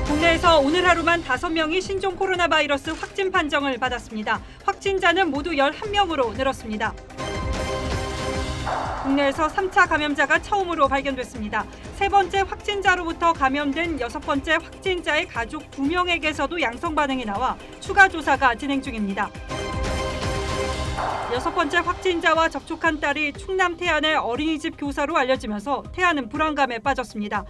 국내에서 오늘 하루만 5명이 신종 코로나 바이러스 확진 판정을 받았습니다. 확진자는 모두 11명으로 늘었습니다. 국내에서 3차 감염자가 처음으로 발견됐습니다. 세 번째 확진자로부터 감염된 6번째 확진자의 가족 2명에게서도 양성 반응이 나와 추가 조사가 진행 중입니다. 6번째 확진자와 접촉한 딸이 충남 태안의 어린이집 교사로 알려지면서 태안은 불안감에 빠졌습니다.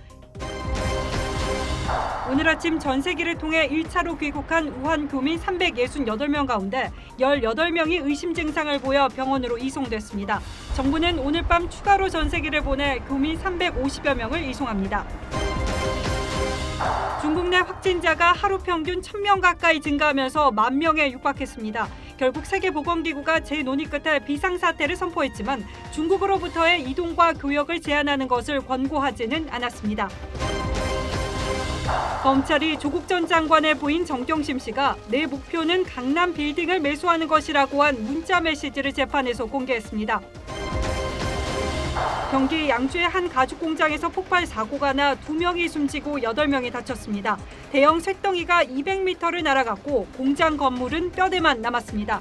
오늘 아침 전 세계를 통해 1차로 귀국한 우한 교민 368명 가운데 18명이 의심 증상을 보여 병원으로 이송됐습니다. 정부는 오늘 밤 추가로 전 세계를 보내 교민 350여 명을 이송합니다. 중국 내 확진자가 하루 평균 1,000명 가까이 증가하면서 10,000명에 육박했습니다. 결국 세계보건기구가 재논의 끝에 비상사태를 선포했지만 중국으로부터의 이동과 교역을 제한하는 것을 권고하지는 않았습니다. 검찰이 조국 전 장관의 부인 정경심 씨가 내 목표는 강남 빌딩을 매수하는 것이라고 한 문자 메시지를 재판에서 공개했습니다. 경기 양주의 한 가죽 공장에서 폭발 사고가 나 2명이 숨지고 8명이 다쳤습니다. 대형 쇳덩이가 200m를 날아갔고 공장 건물은 뼈대만 남았습니다.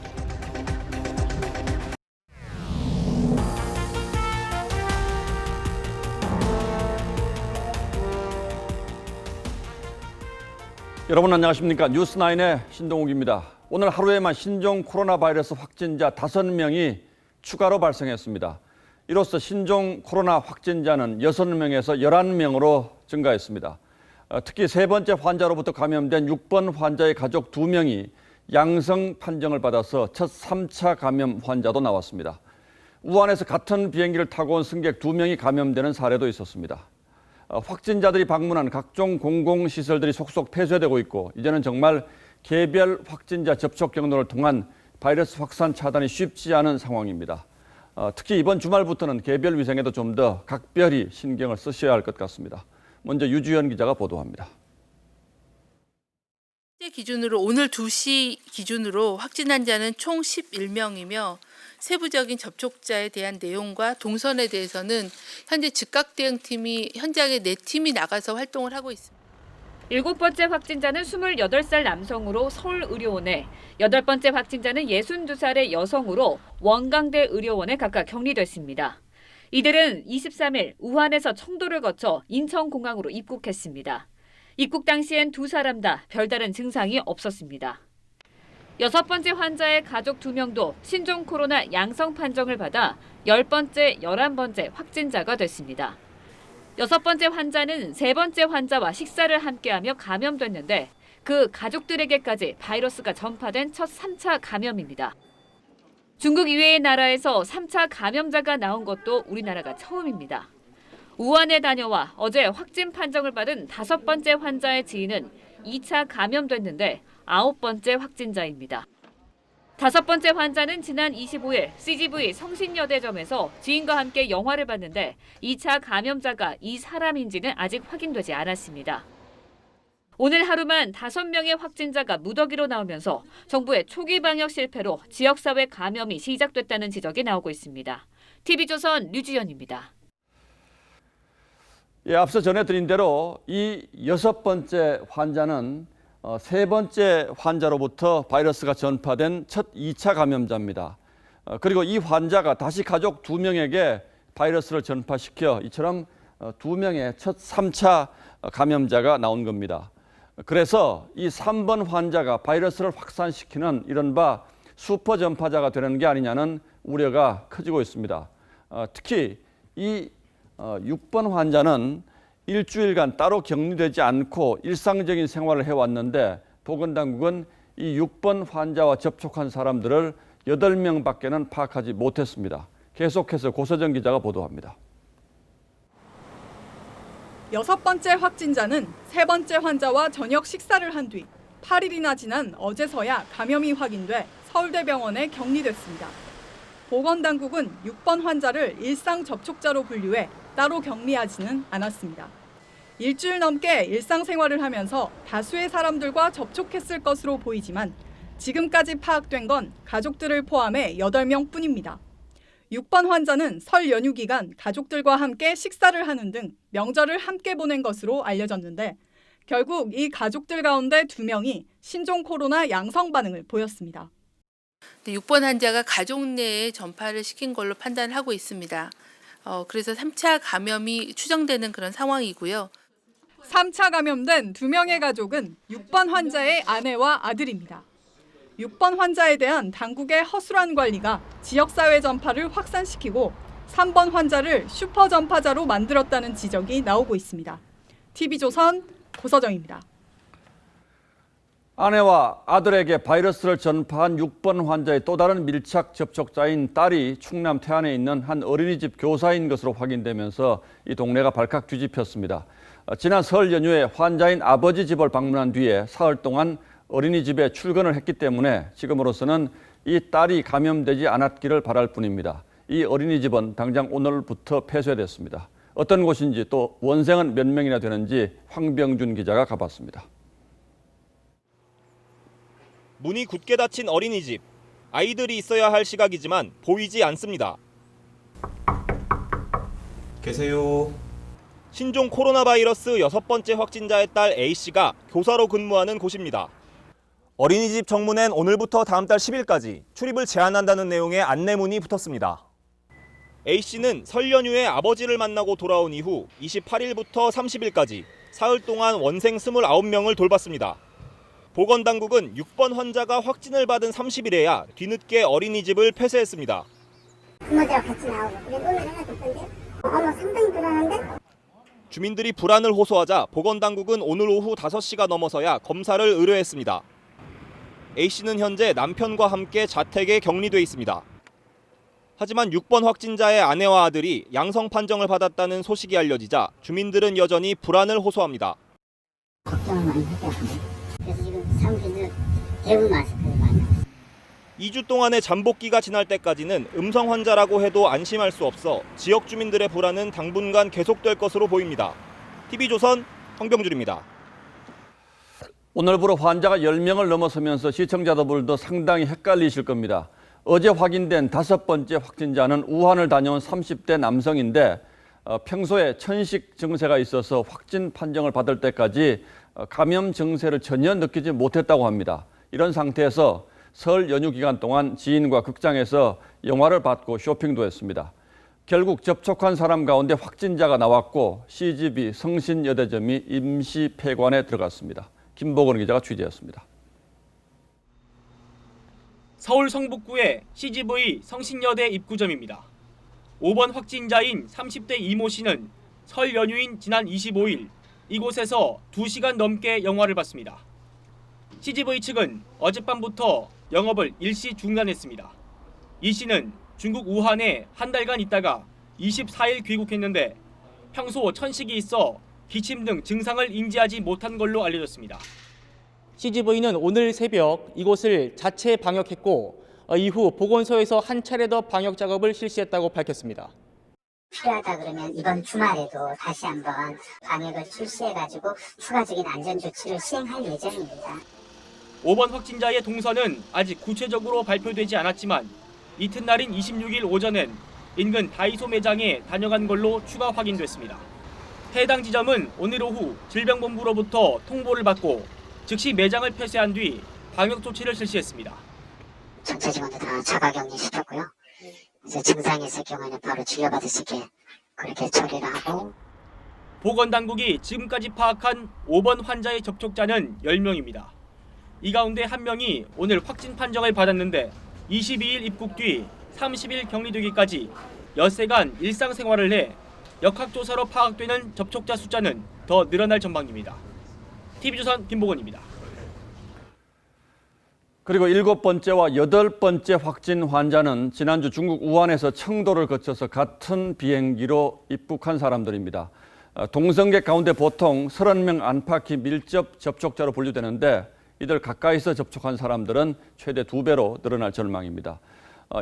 여러분 안녕하십니까? 뉴스9의 신동욱입니다. 오늘 하루에만 신종 코로나 바이러스 확진자 5명이 추가로 발생했습니다. 이로써 신종 코로나 확진자는 6명에서 11명으로 증가했습니다. 특히 세 번째 환자로부터 감염된 6번 환자의 가족 2명이 양성 판정을 받아서 첫 3차 감염 환자도 나왔습니다. 우한에서 같은 비행기를 타고 온 승객 2명이 감염되는 사례도 있었습니다. 확진자들이 방문한 각종 공공시설들이 속속 폐쇄되고 있고 이제는 정말 개별 확진자 접촉 경로를 통한 바이러스 확산 차단이 쉽지 않은 상황입니다. 특히 이번 주말부터는 개별 위생에도 좀 더 각별히 신경을 쓰셔야 할 것 같습니다. 먼저 유주연 기자가 보도합니다. 현재 기준으로 오늘 2시 기준으로 확진 환자는 총 11명이며 세부적인 접촉자에 대한 내용과 동선에 대해서는 현재 즉각 대응팀이 현장에 4팀이 나가서 활동을 하고 있습니다. 7번째 확진자는 28살 남성으로 서울의료원에, 8번째 확진자는 62살의 여성으로 원광대 의료원에 각각 격리됐습니다. 이들은 23일 우한에서 청도를 거쳐 인천공항으로 입국했습니다. 입국 당시엔 2사람 다 별다른 증상이 없었습니다. 6번째 환자의 가족 2명도 신종 코로나 양성 판정을 받아 10번째, 11번째 확진자가 됐습니다. 6번째 환자는 3번째 환자와 식사를 함께하며 감염됐는데 그 가족들에게까지 바이러스가 전파된 첫 3차 감염입니다. 중국 이외의 나라에서 3차 감염자가 나온 것도 우리나라가 처음입니다. 우한에 다녀와 어제 확진 판정을 받은 5번째 환자의 지인은 2차 감염됐는데 9번째 확진자입니다. 5번째 환자는 지난 25일 CGV 성신여대점에서 지인과 함께 영화를 봤는데 2차 감염자가 이 사람인지는 아직 확인되지 않았습니다. 오늘 하루만 5명의 확진자가 무더기로 나오면서 정부의 초기 방역 실패로 지역사회 감염이 시작됐다는 지적이 나오고 있습니다. TV조선 류지연입니다. 앞서 전해드린 대로 이 6번째 환자는 3번째 환자로부터 바이러스가 전파된 첫 2차 감염자입니다. 그리고 이 환자가 다시 가족 2명에게 바이러스를 전파시켜 이처럼 2명의 첫 3차 감염자가 나온 겁니다. 그래서 이 3번 환자가 바이러스를 확산시키는 이른바 슈퍼 전파자가 되는 게 아니냐는 우려가 커지고 있습니다. 특히 이 6번 환자는 일주일간 따로 격리되지 않고 일상적인 생활을 해왔는데 보건당국은 이 6번 환자와 접촉한 사람들을 8명밖에는 파악하지 못했습니다. 계속해서 고서정 기자가 보도합니다. 6번째 확진자는 3번째 환자와 저녁 식사를 한 뒤 8일이나 지난 어제서야 감염이 확인돼 서울대병원에 격리됐습니다. 보건당국은 6번 환자를 일상 접촉자로 분류해 따로 격리하지는 않았습니다. 일주일 넘게 일상생활을 하면서 다수의 사람들과 접촉했을 것으로 보이지만 지금까지 파악된 건 가족들을 포함해 8명뿐입니다. 6번 환자는 설 연휴 기간 가족들과 함께 식사를 하는 등 명절을 함께 보낸 것으로 알려졌는데 결국 이 가족들 가운데 2명이 신종 코로나 양성 반응을 보였습니다. 6번 환자가 가족 내에 전파를 시킨 걸로 판단하고 있습니다. 그래서 3차 감염이 추정되는 그런 상황이고요. 3차 감염된 2명의 가족은 6번 환자의 아내와 아들입니다. 6번 환자에 대한 당국의 허술한 관리가 지역사회 전파를 확산시키고 3번 환자를 슈퍼 전파자로 만들었다는 지적이 나오고 있습니다. TV조선 고서정입니다. 아내와 아들에게 바이러스를 전파한 6번 환자의 또 다른 밀착 접촉자인 딸이 충남 태안에 있는 한 어린이집 교사인 것으로 확인되면서 이 동네가 발칵 뒤집혔습니다. 지난 설 연휴에 환자인 아버지 집을 방문한 뒤에 사흘 동안 어린이집에 출근을 했기 때문에 지금으로서는 이 딸이 감염되지 않았기를 바랄 뿐입니다. 이 어린이집은 당장 오늘부터 폐쇄됐습니다. 어떤 곳인지 또 원생은 몇 명이나 되는지 황병준 기자가 가봤습니다. 문이 굳게 닫힌 어린이집. 아이들이 있어야 할 시각이지만 보이지 않습니다. 계세요. 신종 코로나 바이러스 6번째 확진자의 딸 A씨가 교사로 근무하는 곳입니다. 어린이집 정문엔 오늘부터 다음 달 10일까지 출입을 제한한다는 내용의 안내문이 붙었습니다. A씨는 설 연휴에 아버지를 만나고 돌아온 이후 28일부터 30일까지 사흘 동안 원생 29명을 돌봤습니다. 보건당국은 6번 환자가 확진을 받은 30일에야 뒤늦게 어린이집을 폐쇄했습니다. 부모들하고 같이 나오고 그래 오늘 하나 됐던데 어머 상당히 불안한데? 주민들이 불안을 호소하자 보건당국은 오늘 오후 5시가 넘어서야 검사를 의뢰했습니다. A씨는 현재 남편과 함께 자택에 격리돼 있습니다. 하지만 6번 확진자의 아내와 아들이 양성 판정을 받았다는 소식이 알려지자 주민들은 여전히 불안을 호소합니다. 걱정을 많이 하더라고요. 그래서 지금 사무실도 대부분 마스크를 많이 하고 2주 동안의 잠복기가 지날 때까지는 음성 환자라고 해도 안심할 수 없어 지역 주민들의 불안은 당분간 계속될 것으로 보입니다. TV조선 황병준입니다. 오늘부로 환자가 10명을 넘어서면서 시청자분들도 상당히 헷갈리실 겁니다. 어제 확인된 5번째 확진자는 우한을 다녀온 30대 남성인데 평소에 천식 증세가 있어서 확진 판정을 받을 때까지 감염 증세를 전혀 느끼지 못했다고 합니다. 이런 상태에서 설 연휴 기간 동안 지인과 극장에서 영화를 봤고 쇼핑도 했습니다. 결국 접촉한 사람 가운데 확진자가 나왔고 CGV 성신여대점이 임시 폐관에 들어갔습니다. 김보건 기자가 취재했습니다. 서울 성북구의 CGV 성신여대 입구점입니다. 5번 확진자인 30대 이모 씨는 설 연휴인 지난 25일 이곳에서 2시간 넘게 영화를 봤습니다. CGV 측은 어젯밤부터 영업을 일시 중단했습니다. 이 씨는 중국 우한에 한 달간 있다가 24일 귀국했는데 평소 천식이 있어 기침 등 증상을 인지하지 못한 걸로 알려졌습니다. CGV는 오늘 새벽 이곳을 자체 방역했고 이후 보건소에서 한 차례 더 방역 작업을 실시했다고 밝혔습니다. 필요하다 그러면 이번 주말에도 다시 한번 방역을 실시해가지고 추가적인 안전조치를 시행할 예정입니다. 5번 확진자의 동선은 아직 구체적으로 발표되지 않았지만 이튿날인 26일 오전엔 인근 다이소 매장에 다녀간 걸로 추가 확인됐습니다. 해당 지점은 오늘 오후 질병본부로부터 통보를 받고 즉시 매장을 폐쇄한 뒤 방역 조치를 실시했습니다. 전체 직원들 다 자가격리 시켰고요. 이제 증상이 있을 경우에는 바로 진료받을 수 있게 그렇게 처리를 하고. 보건당국이 지금까지 파악한 5번 환자의 접촉자는 10명입니다. 이 가운데 1명이 오늘 확진 판정을 받았는데 22일 입국 뒤 30일 격리되기까지 엿새간 일상생활을 해 역학조사로 파악되는 접촉자 숫자는 더 늘어날 전망입니다. TV조선 김보건입니다. 그리고 7번째와 8번째 확진 환자는 지난주 중국 우한에서 청도를 거쳐서 같은 비행기로 입국한 사람들입니다. 동성객 가운데 보통 30명 안팎이 밀접 접촉자로 분류되는데 이들 가까이서 접촉한 사람들은 최대 2배로 늘어날 전망입니다.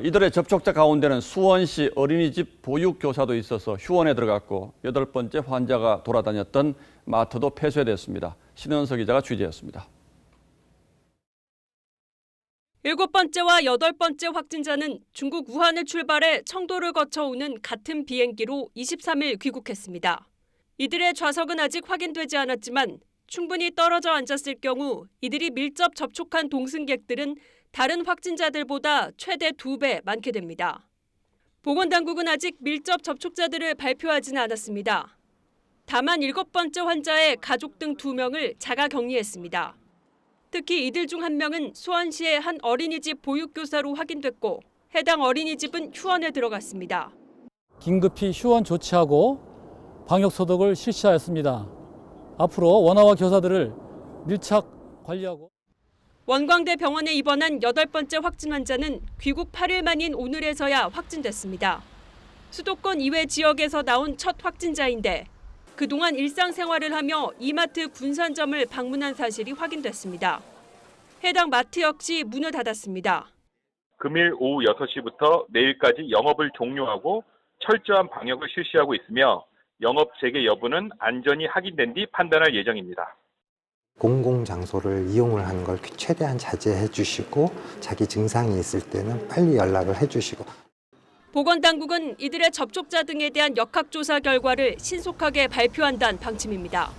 이들의 접촉자 가운데는 수원시 어린이집 보육교사도 있어서 휴원에 들어갔고 8번째 환자가 돌아다녔던 마트도 폐쇄됐습니다. 신은석 기자가 취재했습니다. 7번째와 8번째 확진자는 중국 우한을 출발해 청도를 거쳐 오는 같은 비행기로 23일 귀국했습니다. 이들의 좌석은 아직 확인되지 않았지만 충분히 떨어져 앉았을 경우 이들이 밀접 접촉한 동승객들은 다른 확진자들보다 최대 2배 많게 됩니다. 보건당국은 아직 밀접 접촉자들을 발표하지는 않았습니다. 다만 7번째 환자의 가족 등 2명을 자가 격리했습니다. 특히 이들 중 1명은 수원시의 한 어린이집 보육교사로 확인됐고 해당 어린이집은 휴원에 들어갔습니다. 긴급히 휴원 조치하고 방역 소독을 실시하였습니다. 앞으로 원아와 교사들을 밀착 관리하고 원광대 병원에 입원한 8번째 확진 환자는 귀국 8일 만인 오늘에서야 확진됐습니다. 수도권 이외 지역에서 나온 첫 확진자인데 그동안 일상생활을 하며 이마트 군산점을 방문한 사실이 확인됐습니다. 해당 마트 역시 문을 닫았습니다. 금일 오후 6시부터 내일까지 영업을 종료하고 철저한 방역을 실시하고 있으며 영업 재개 여부는 안전이 확인된 뒤 판단할 예정입니다. 공공장소를 이용을 하는 걸 최대한 자제해 주시고 자기 증상이 있을 때는 빨리 연락을 해 주시고 보건당국은 이들의 접촉자 등에 대한 역학조사 결과를 신속하게 발표한다는 방침입니다.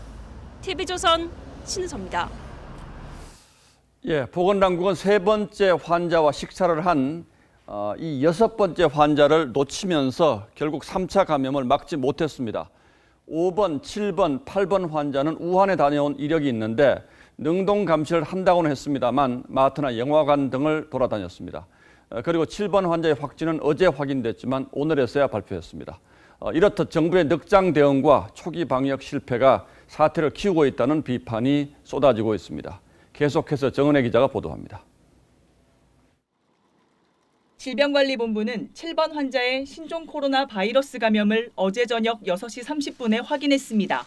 TV조선 신은서입니다. 보건당국은 3번째 환자와 식사를 한 이 6번째 환자를 놓치면서 결국 3차 감염을 막지 못했습니다. 5번, 7번, 8번 환자는 우한에 다녀온 이력이 있는데 능동 감시를 한다고는 했습니다만 마트나 영화관 등을 돌아다녔습니다. 그리고 7번 환자의 확진은 어제 확인됐지만 오늘에서야 발표했습니다. 이렇듯 정부의 늑장 대응과 초기 방역 실패가 사태를 키우고 있다는 비판이 쏟아지고 있습니다. 계속해서 정은혜 기자가 보도합니다. 질병관리본부는 7번 환자의 신종 코로나 바이러스 감염을 어제 저녁 6시 30분에 확인했습니다.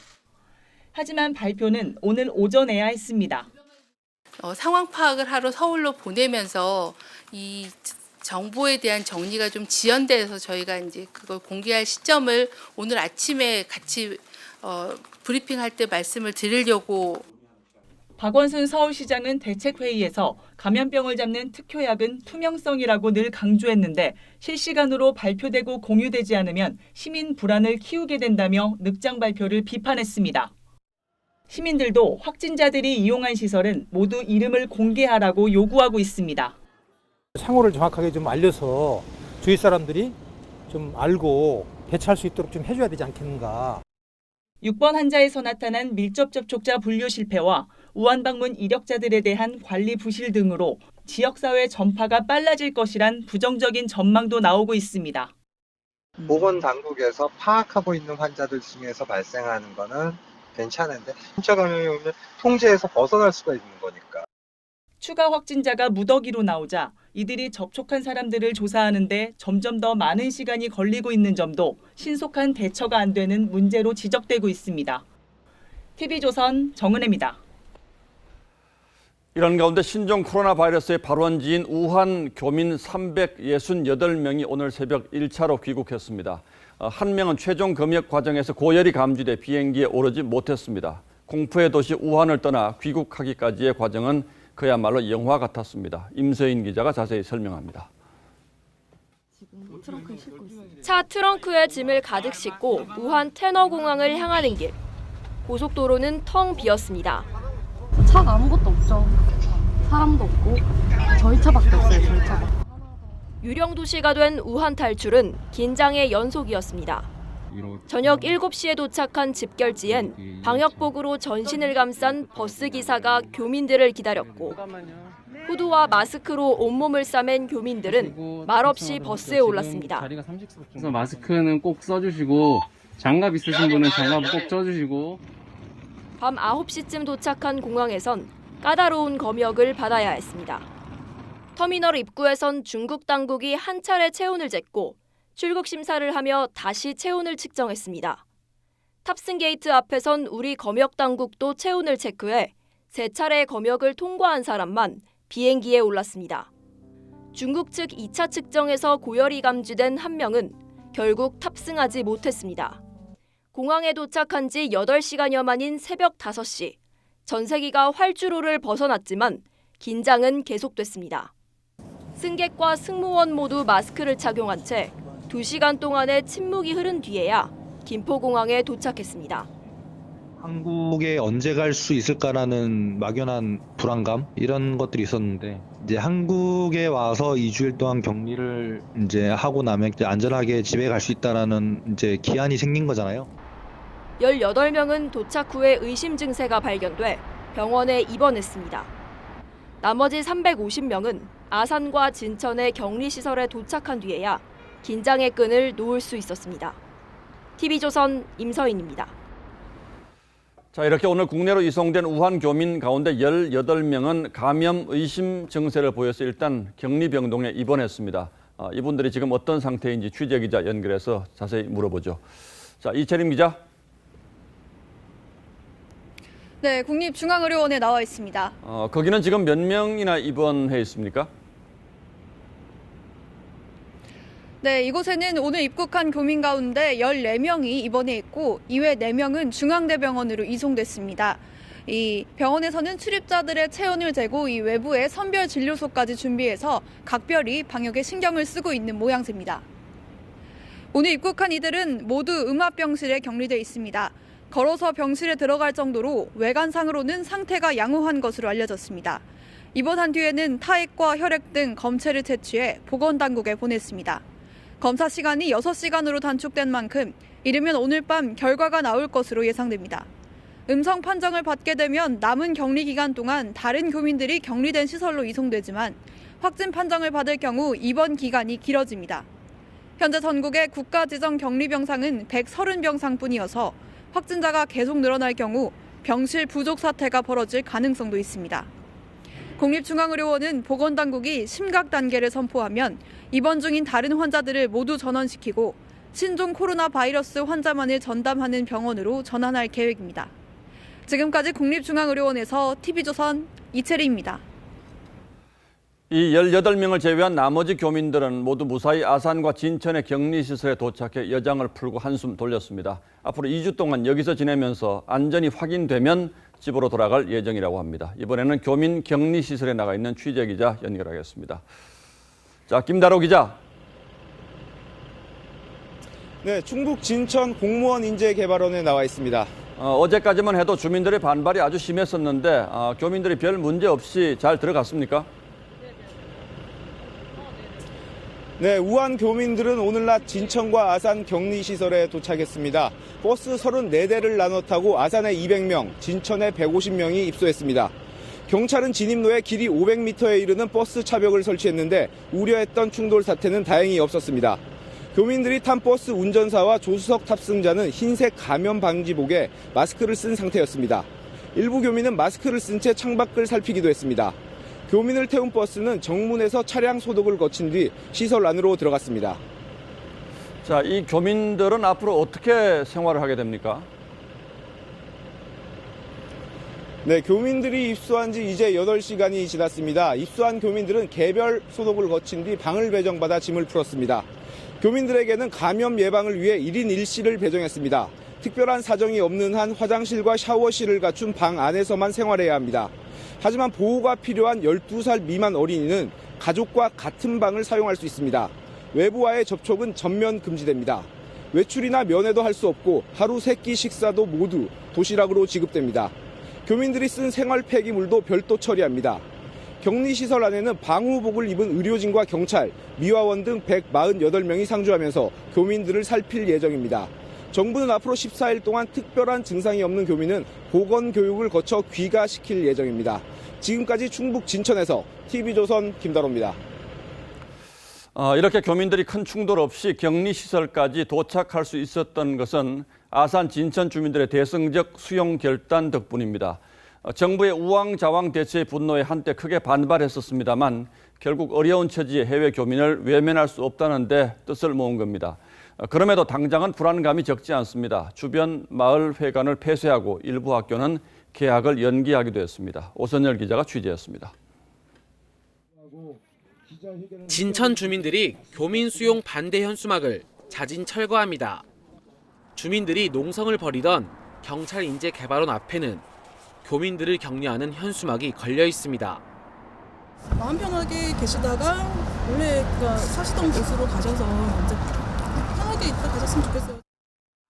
하지만 발표는 오늘 오전에야 했습니다. 상황 파악을 하러 서울로 보내면서 이 정보에 대한 정리가 좀 지연돼서 저희가 이제 그걸 공개할 시점을 오늘 아침에 같이 브리핑할 때 말씀을 드리려고. 박원순 서울시장은 대책회의에서 감염병을 잡는 특효약은 투명성이라고 늘 강조했는데 실시간으로 발표되고 공유되지 않으면 시민 불안을 키우게 된다며 늑장 발표를 비판했습니다. 시민들도 확진자들이 이용한 시설은 모두 이름을 공개하라고 요구하고 있습니다. 상호를 정확하게 좀 알려서 주위 사람들이 좀 알고 대처할 수 있도록 좀 해줘야 되지 않겠는가. 6번 환자에서 나타난 밀접 접촉자 분류 실패와 우한 방문 이력자들에 대한 관리 부실 등으로 지역사회 전파가 빨라질 것이란 부정적인 전망도 나오고 있습니다. 보건당국에서 파악하고 있는 환자들 중에서 발생하는 거는 괜찮은데 3차 감염이 오면 통제에서 벗어날 수가 있는 거니까. 추가 확진자가 무더기로 나오자 이들이 접촉한 사람들을 조사하는데 점점 더 많은 시간이 걸리고 있는 점도 신속한 대처가 안 되는 문제로 지적되고 있습니다. TV조선 정은혜입니다. 이런 가운데 신종 코로나 바이러스의 발원지인 우한 교민 368명이 오늘 새벽 1차로 귀국했습니다. 한 명은 최종 검역 과정에서 고열이 감지돼 비행기에 오르지 못했습니다. 공포의 도시 우한을 떠나 귀국하기까지의 과정은 그야말로 영화 같았습니다. 임서인 기자가 자세히 설명합니다. 차 트렁크에 짐을 가득 싣고 우한 테너공항을 향하는 길. 고속도로는 텅 비었습니다. 차가 아무것도 없죠. 사람도 없고 저희 차밖에 없어요. 저희 차가. 유령 도시가 된 우한 탈출은 긴장의 연속이었습니다. 저녁 7시에 도착한 집결지엔 방역복으로 전신을 감싼 버스 기사가 교민들을 기다렸고 후드와 마스크로 온몸을 싸맨 교민들은 말없이 버스에 올랐습니다. 그래서 마스크는 꼭 써주시고 장갑 있으신 분은 장갑 꼭 써주시고. 밤 9시쯤 도착한 공항에선 까다로운 검역을 받아야 했습니다. 터미널 입구에선 중국 당국이 한 차례 체온을 쟀고 출국 심사를 하며 다시 체온을 측정했습니다. 탑승 게이트 앞에선 우리 검역 당국도 체온을 체크해 3차례 검역을 통과한 사람만 비행기에 올랐습니다. 중국 측 2차 측정에서 고열이 감지된 한 명은 결국 탑승하지 못했습니다. 공항에 도착한 지 8시간여 만인 새벽 5시, 전세기가 활주로를 벗어났지만 긴장은 계속됐습니다. 승객과 승무원 모두 마스크를 착용한 채 2시간 동안의 침묵이 흐른 뒤에야 김포공항에 도착했습니다. 한국에 언제 갈 수 있을까라는 막연한 불안감 이런 것들이 있었는데 이제 한국에 와서 2주일 동안 격리를 이제 하고 나면 이제 안전하게 집에 갈 수 있다라는 이제 기한이 생긴 거잖아요. 18명은 도착 후에 의심 증세가 발견돼 병원에 입원했습니다. 나머지 350명은 아산과 진천의 격리시설에 도착한 뒤에야 긴장의 끈을 놓을 수 있었습니다. TV조선 임서인입니다. 자, 이렇게 오늘 국내로 이송된 우한 교민 가운데 18명은 감염 의심 증세를 보여서 일단 격리병동에 입원했습니다. 이분들이 지금 어떤 상태인지 취재기자 연결해서 자세히 물어보죠. 자, 이채림 기자. 네, 국립중앙의료원에 나와 있습니다. 거기는 지금 몇 명이나 입원해 있습니까? 네, 이곳에는 오늘 입국한 교민 가운데 14명이 입원해 있고 이외 4명은 중앙대병원으로 이송됐습니다. 이 병원에서는 출입자들의 체온을 재고 이 외부에 선별 진료소까지 준비해서 각별히 방역에 신경을 쓰고 있는 모양새입니다. 오늘 입국한 이들은 모두 음압병실에 격리돼 있습니다. 걸어서 병실에 들어갈 정도로 외관상으로는 상태가 양호한 것으로 알려졌습니다. 입원한 뒤에는 타액과 혈액 등 검체를 채취해 보건당국에 보냈습니다. 검사 시간이 6시간으로 단축된 만큼 이르면 오늘 밤 결과가 나올 것으로 예상됩니다. 음성 판정을 받게 되면 남은 격리 기간 동안 다른 교민들이 격리된 시설로 이송되지만 확진 판정을 받을 경우 입원 기간이 길어집니다. 현재 전국의 국가지정 격리병상은 130병상뿐이어서 확진자가 계속 늘어날 경우 병실 부족 사태가 벌어질 가능성도 있습니다. 국립중앙의료원은 보건당국이 심각 단계를 선포하면 입원 중인 다른 환자들을 모두 전원시키고 신종 코로나 바이러스 환자만을 전담하는 병원으로 전환할 계획입니다. 지금까지 국립중앙의료원에서 TV조선 이채리입니다. 이 18명을 제외한 나머지 교민들은 모두 무사히 아산과 진천의 격리시설에 도착해 여장을 풀고 한숨 돌렸습니다. 앞으로 2주 동안 여기서 지내면서 안전이 확인되면 집으로 돌아갈 예정이라고 합니다. 이번에는 교민 격리시설에 나가 있는 취재기자 연결하겠습니다. 자, 김다로 기자. 네, 충북 진천 공무원 인재개발원에 나와 있습니다. 어제까지만 해도 주민들의 반발이 아주 심했었는데 교민들이 별 문제 없이 잘 들어갔습니까? 네, 우한 교민들은 오늘 낮 진천과 아산 격리시설에 도착했습니다. 버스 34대를 나눠 타고 아산에 200명, 진천에 150명이 입소했습니다. 경찰은 진입로에 길이 500m에 이르는 버스 차벽을 설치했는데 우려했던 충돌 사태는 다행히 없었습니다. 교민들이 탄 버스 운전사와 조수석 탑승자는 흰색 감염 방지복에 마스크를 쓴 상태였습니다. 일부 교민은 마스크를 쓴 채 창밖을 살피기도 했습니다. 교민을 태운 버스는 정문에서 차량 소독을 거친 뒤 시설 안으로 들어갔습니다. 자, 이 교민들은 앞으로 어떻게 생활을 하게 됩니까? 네, 교민들이 입소한 지 이제 8시간이 지났습니다. 입소한 교민들은 개별 소독을 거친 뒤 방을 배정받아 짐을 풀었습니다. 교민들에게는 감염 예방을 위해 1인 1실을 배정했습니다. 특별한 사정이 없는 한 화장실과 샤워실을 갖춘 방 안에서만 생활해야 합니다. 하지만 보호가 필요한 12살 미만 어린이는 가족과 같은 방을 사용할 수 있습니다. 외부와의 접촉은 전면 금지됩니다. 외출이나 면회도 할 수 없고 하루 3끼 식사도 모두 도시락으로 지급됩니다. 교민들이 쓴 생활 폐기물도 별도 처리합니다. 격리시설 안에는 방호복을 입은 의료진과 경찰, 미화원 등 148명이 상주하면서 교민들을 살필 예정입니다. 정부는 앞으로 14일 동안 특별한 증상이 없는 교민은 보건교육을 거쳐 귀가시킬 예정입니다. 지금까지 충북 진천에서 TV조선 김다로입니다. 이렇게 교민들이 큰 충돌 없이 격리시설까지 도착할 수 있었던 것은 아산 진천 주민들의 대승적 수용 결단 덕분입니다. 정부의 우왕좌왕 대처의 분노에 한때 크게 반발했었습니다만 결국 어려운 처지의 해외 교민을 외면할 수 없다는 데 뜻을 모은 겁니다. 그럼에도 당장은 불안감이 적지 않습니다. 주변 마을 회관을 폐쇄하고 일부 학교는 개학을 연기하기도 했습니다. 오선열 기자가 취재했습니다. 진천 주민들이 교민 수용 반대 현수막을 자진 철거합니다. 주민들이 농성을 벌이던 경찰 인재개발원 앞에는 교민들을 격려하는 현수막이 걸려 있습니다. 마음 편하게 계시다가 원래 사시던 곳으로 가셔서 이제 편하게 있다 가셨으면 좋겠어요.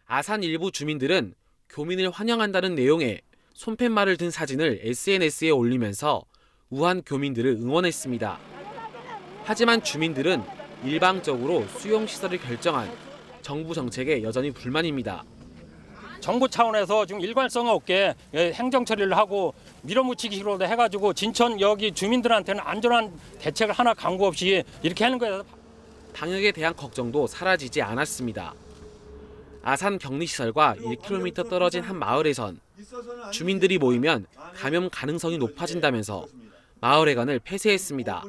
아산 일부 주민들은 교민을 환영한다는 내용의 손팻말을 든 사진을 SNS에 올리면서 우한 교민들을 응원했습니다. 하지만 주민들은 일방적으로 수용시설을 결정한 정부 정책에 여전히 불만입니다. 정부 차원에서 지금 일관성 없게 행정 처리를 하고 밀어붙이기로 해가지고 진천 여기 주민들한테는 안전한 대책을 하나 강구 없이 이렇게 하는 거예요. 방역에 대한 걱정도 사라지지 않았습니다. 아산 격리시설과 1km 떨어진 한 마을에선 주민들이 모이면 감염 가능성이 높아진다면서 마을회관을 폐쇄했습니다.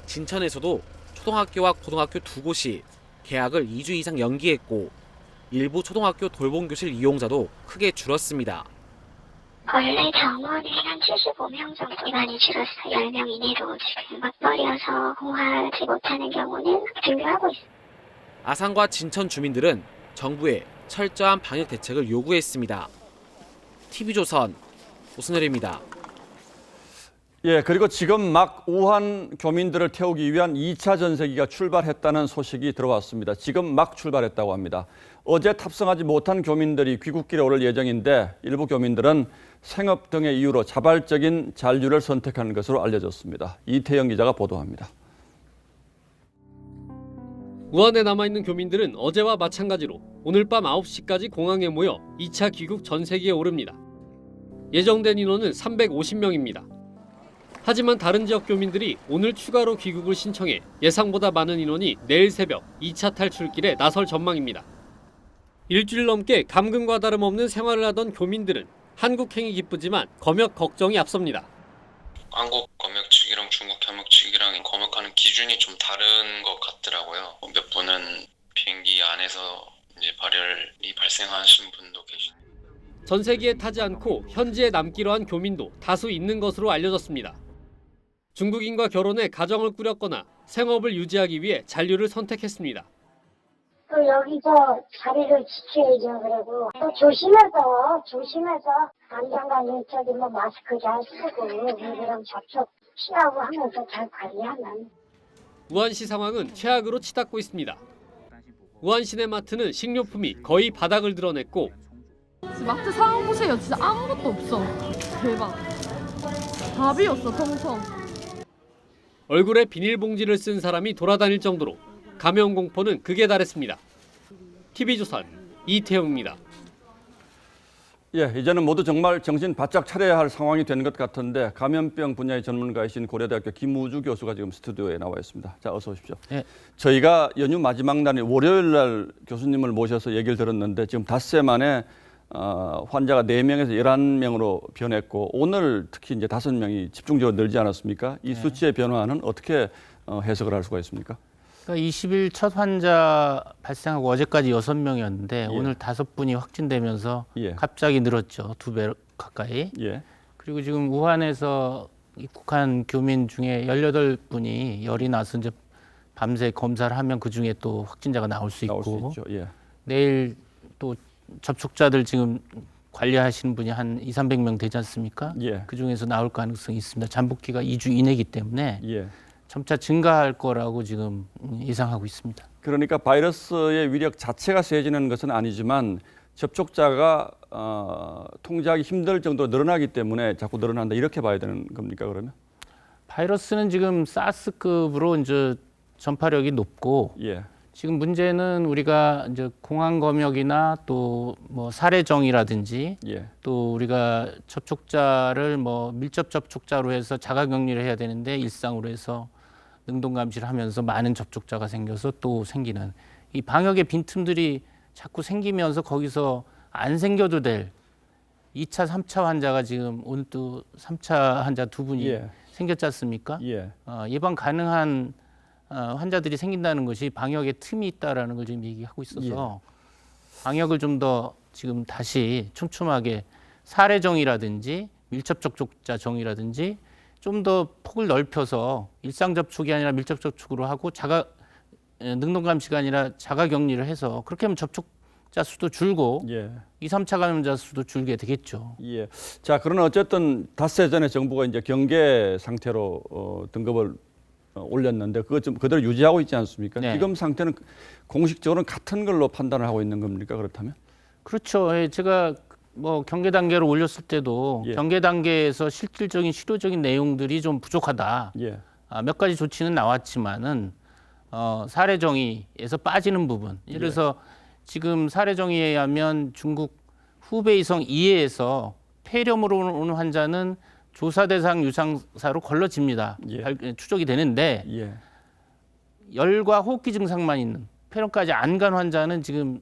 진천에서도 초등학교와 고등학교 2곳이 개학을 2주 이상 연기했고 일부 초등학교 돌봄교실 이용자도 크게 줄었습니다. 원래 정원에 한 75명 정도 많이 줄었어요. 10명 이내로 지금 맞벌이어서 공하지 못하는 경우는 증가하고 있습니다. 아산과 진천 주민들은 정부에 철저한 방역 대책을 요구했습니다. TV조선 오승열입니다. 예, 그리고 지금 막 우한 교민들을 태우기 위한 2차 전세기가 출발했다는 소식이 들어왔습니다. 지금 막 출발했다고 합니다. 어제 탑승하지 못한 교민들이 귀국길에 오를 예정인데 일부 교민들은 생업 등의 이유로 자발적인 잔류를 선택하는 것으로 알려졌습니다. 이태영 기자가 보도합니다. 우한에 남아있는 교민들은 어제와 마찬가지로 오늘 밤 9시까지 공항에 모여 2차 귀국 전세기에 오릅니다. 예정된 인원은 350명입니다. 하지만 다른 지역 교민들이 오늘 추가로 귀국을 신청해 예상보다 많은 인원이 내일 새벽 2차 탈출길에 나설 전망입니다. 일주일 넘게 감금과 다름없는 생활을 하던 교민들은 한국행이 기쁘지만 검역 걱정이 앞섭니다. 한국 검역 측이랑 중국 검역 측이랑 검역하는 기준이 좀 다른 것 같더라고요. 몇 분은 비행기 안에서 이제 발열이 발생하신 분도 계시고. 전세기에 타지 않고 현지에 남기로 한 교민도 다수 있는 것으로 알려졌습니다. 중국인과 결혼해 가정을 꾸렸거나 생업을 유지하기 위해 잔류를 선택했습니다. 또 여기서 자리를 지켜야죠. 그리고 또 조심해서 안전관리 뭐 마스크 잘 쓰고 누구랑 접촉 피하고 하면서 잘 관리하면. 우한시 상황은 최악으로 치닫고 있습니다. 우한 시내마트는 식료품이 거의 바닥을 드러냈고 마트 상황 보세요. 진짜 아무것도 없어. 대박. 다 비었어 텅텅. 얼굴에 비닐봉지를 쓴 사람이 돌아다닐 정도로 감염 공포는 극에 달했습니다. TV조선 이태영입니다. 예, 이제는 모두 정말 정신 바짝 차려야 할 상황이 된 것 같은데 감염병 분야의 전문가이신 고려대학교 김우주 교수가 지금 스튜디오에 나와 있습니다. 자, 어서 오십시오. 네. 저희가 연휴 마지막 날인 월요일 날 교수님을 모셔서 얘기를 들었는데 지금 닷새 만에 환자가 4명에서 11명으로 변했고 오늘 특히 이제 5명이 집중적으로 늘지 않았습니까? 이 수치의 변화는 어떻게 해석을 할 수가 있습니까? 그러니까 20일 첫 환자 발생하고 어제까지 6명이었는데 오늘 5분이 확진되면서 갑자기 늘었죠. 2배 가까이. 그리고 지금 우한에서 입국한 교민 중에 18분이 열이 나서 이제 밤새 검사를 하면 그중에 또 확진자가 나올 수 있고 내일 또 접촉자들 지금 관리하시는 분이 한 200~300명 되지 않습니까? 그중에서 나올 가능성이 있습니다. 잠복기가 2주 이내이기 때문에 점차 증가할 거라고 지금 예상하고 있습니다. 그러니까 바이러스의 위력 자체가 세지는 것은 아니지만 접촉자가 통제하기 힘들 정도로 늘어나기 때문에 자꾸 늘어난다 이렇게 봐야 되는 겁니까 그러면? 바이러스는 지금 사스급으로 이제 전파력이 높고 지금 문제는 우리가 이제 공항 검역이나 또 뭐 사례정이라든지 또 우리가 접촉자를 뭐 밀접 접촉자로 해서 자가격리를 해야 되는데 일상으로 해서 능동 감시를 하면서 많은 접촉자가 생겨서 또 생기는 이 방역의 빈틈들이 자꾸 생기면서 거기서 안 생겨도 될 2차, 3차 환자가 지금 오늘 또 3차 환자 2분이 생겼지 않습니까? 예방 가능한 환자들이 생긴다는 것이 방역에 틈이 있다라는 걸 지금 얘기하고 있어서 방역을 좀 더 지금 다시 촘촘하게 사례정이라든지 밀접 접촉자 정이라든지 좀 더 폭을 넓혀서 일상 접촉이 아니라 밀접 접촉으로 하고 능동 감시가 아니라 자가 격리를 해서 그렇게 하면 접촉자 수도 줄고 2, 3차 감염자 수도 줄게 되겠죠. 자, 그러나 어쨌든 닷새 전에 정부가 이제 경계 상태로 등급을 올렸는데 그거 좀 그대로 유지하고 있지 않습니까? 지금 상태는 공식적으로는 같은 걸로 판단을 하고 있는 겁니까? 그렇다면? 그렇죠. 예, 제가 뭐 경계 단계로 올렸을 때도 경계 단계에서 실질적인 실효적인 내용들이 좀 부족하다. 몇 가지 조치는 나왔지만은 사례 정의에서 빠지는 부분. 예를 들어서 지금 사례 정의에 의하면 중국 후베이성 2해에서 폐렴으로 오는 환자는 조사 대상 유상사로 걸러집니다. 추적이 되는데 열과 호흡기 증상만 있는 폐렴까지 안 간 환자는 지금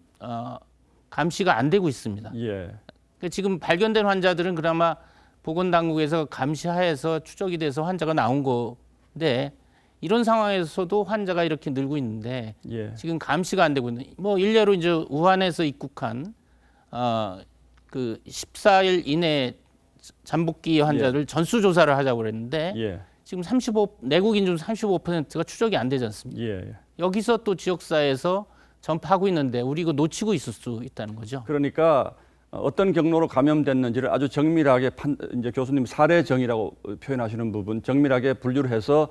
감시가 안 되고 있습니다. 그러니까 지금 발견된 환자들은 그나마 보건당국에서 감시하에서 추적이 돼서 환자가 나온 건데 이런 상황에서도 환자가 이렇게 늘고 있는데 지금 감시가 안 되고 있는. 뭐 일례로 이제 우한에서 입국한 그 14일 이내 잠복기 환자들 전수 조사를 하자고 그랬는데 지금 내국인 중 35%가 추적이 안 되지 않습니까? 여기서 또 지역사회에서 전파하고 있는데 우리 이거 놓치고 있을 수 있다는 거죠. 그러니까 어떤 경로로 감염됐는지를 아주 정밀하게 이제 교수님 사례 정의라고 표현하시는 부분 정밀하게 분류를 해서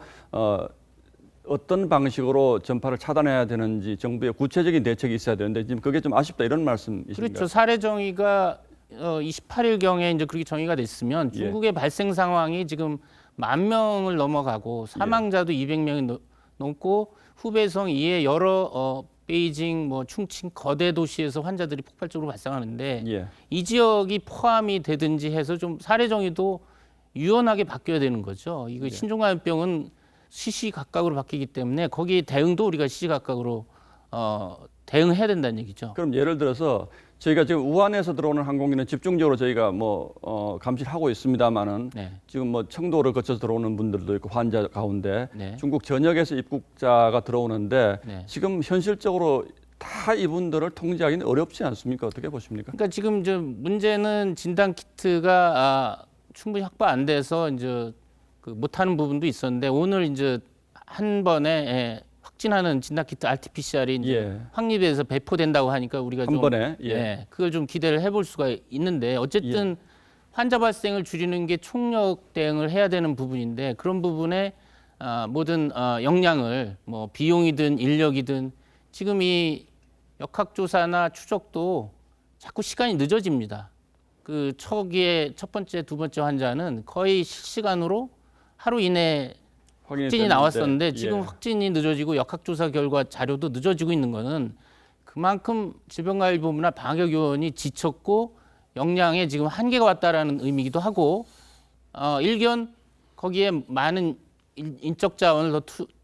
어떤 방식으로 전파를 차단해야 되는지 정부의 구체적인 대책이 있어야 되는데 지금 그게 좀 아쉽다 이런 말씀이신가요? 그렇죠. 사례 정의가 28일경에 이제 그렇게 정의가 됐으면 중국의 발생 상황이 지금 10,000명을 넘어가고 사망자도 200명이 넘고 후베이성 이에 여러 베이징, 뭐 충칭 거대 도시에서 환자들이 폭발적으로 발생하는데 이 지역이 포함이 되든지 해서 좀 사례 정의도 유연하게 바뀌어야 되는 거죠. 이거 신종감염병은 시시각각으로 바뀌기 때문에 거기에 대응도 우리가 시시각각으로 대응해야 된다는 얘기죠. 그럼 예를 들어서 저희가 지금 우한에서 들어오는 항공기는 집중적으로 저희가 감시를 하고 있습니다만은 지금 뭐 청도를 거쳐서 들어오는 분들도 있고 환자 가운데 중국 전역에서 입국자가 들어오는데 지금 현실적으로 다 이분들을 통제하기는 어렵지 않습니까? 어떻게 보십니까? 그러니까 지금 문제는 진단 키트가 충분히 확보 안 돼서 이제 못하는 부분도 있었는데 오늘 이제 한 번에 확진하는 진단키트 RT-PCR이 이제 확립해서 배포된다고 하니까 우리가 좀 한 번에 그걸 좀 기대를 해볼 수가 있는데 어쨌든 환자 발생을 줄이는 게 총력 대응을 해야 되는 부분인데 그런 부분에 모든 역량을 뭐 비용이든 인력이든 지금 이 역학조사나 추적도 자꾸 시간이 늦어집니다. 그 초기에 첫 번째, 두 번째 환자는 거의 실시간으로 하루 이내 확진이 나왔었는데 지금 확진이 늦어지고 역학조사 결과 자료도 늦어지고 있는 거는 그만큼 질병관리본부나 방역요원이 지쳤고 역량에 지금 한계가 왔다라는 의미이기도 하고 일견 거기에 많은 인적 자원을 더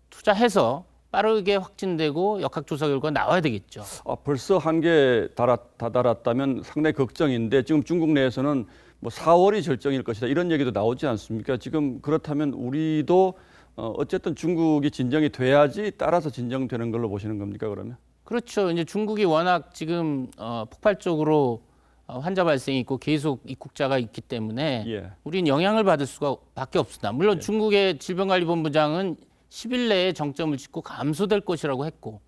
투자해서 빠르게 확진되고 역학조사 결과 나와야 되겠죠. 벌써 한계에 다다랐다면 상당히 걱정인데 지금 중국 내에서는 뭐 4월이 절정일 것이다 이런 얘기도 나오지 않습니까? 지금 그렇다면 우리도 어쨌든 중국이 진정이 돼야지 따라서 진정되는 걸로 보시는 겁니까 그러면? 그렇죠. 이제 중국이 워낙 지금 폭발적으로 환자 발생이 있고 계속 입국자가 있기 때문에 우리는 영향을 받을 수밖에 없습니다. 물론 중국의 질병관리본부장은 10일 내에 정점을 찍고 감소될 것이라고 했고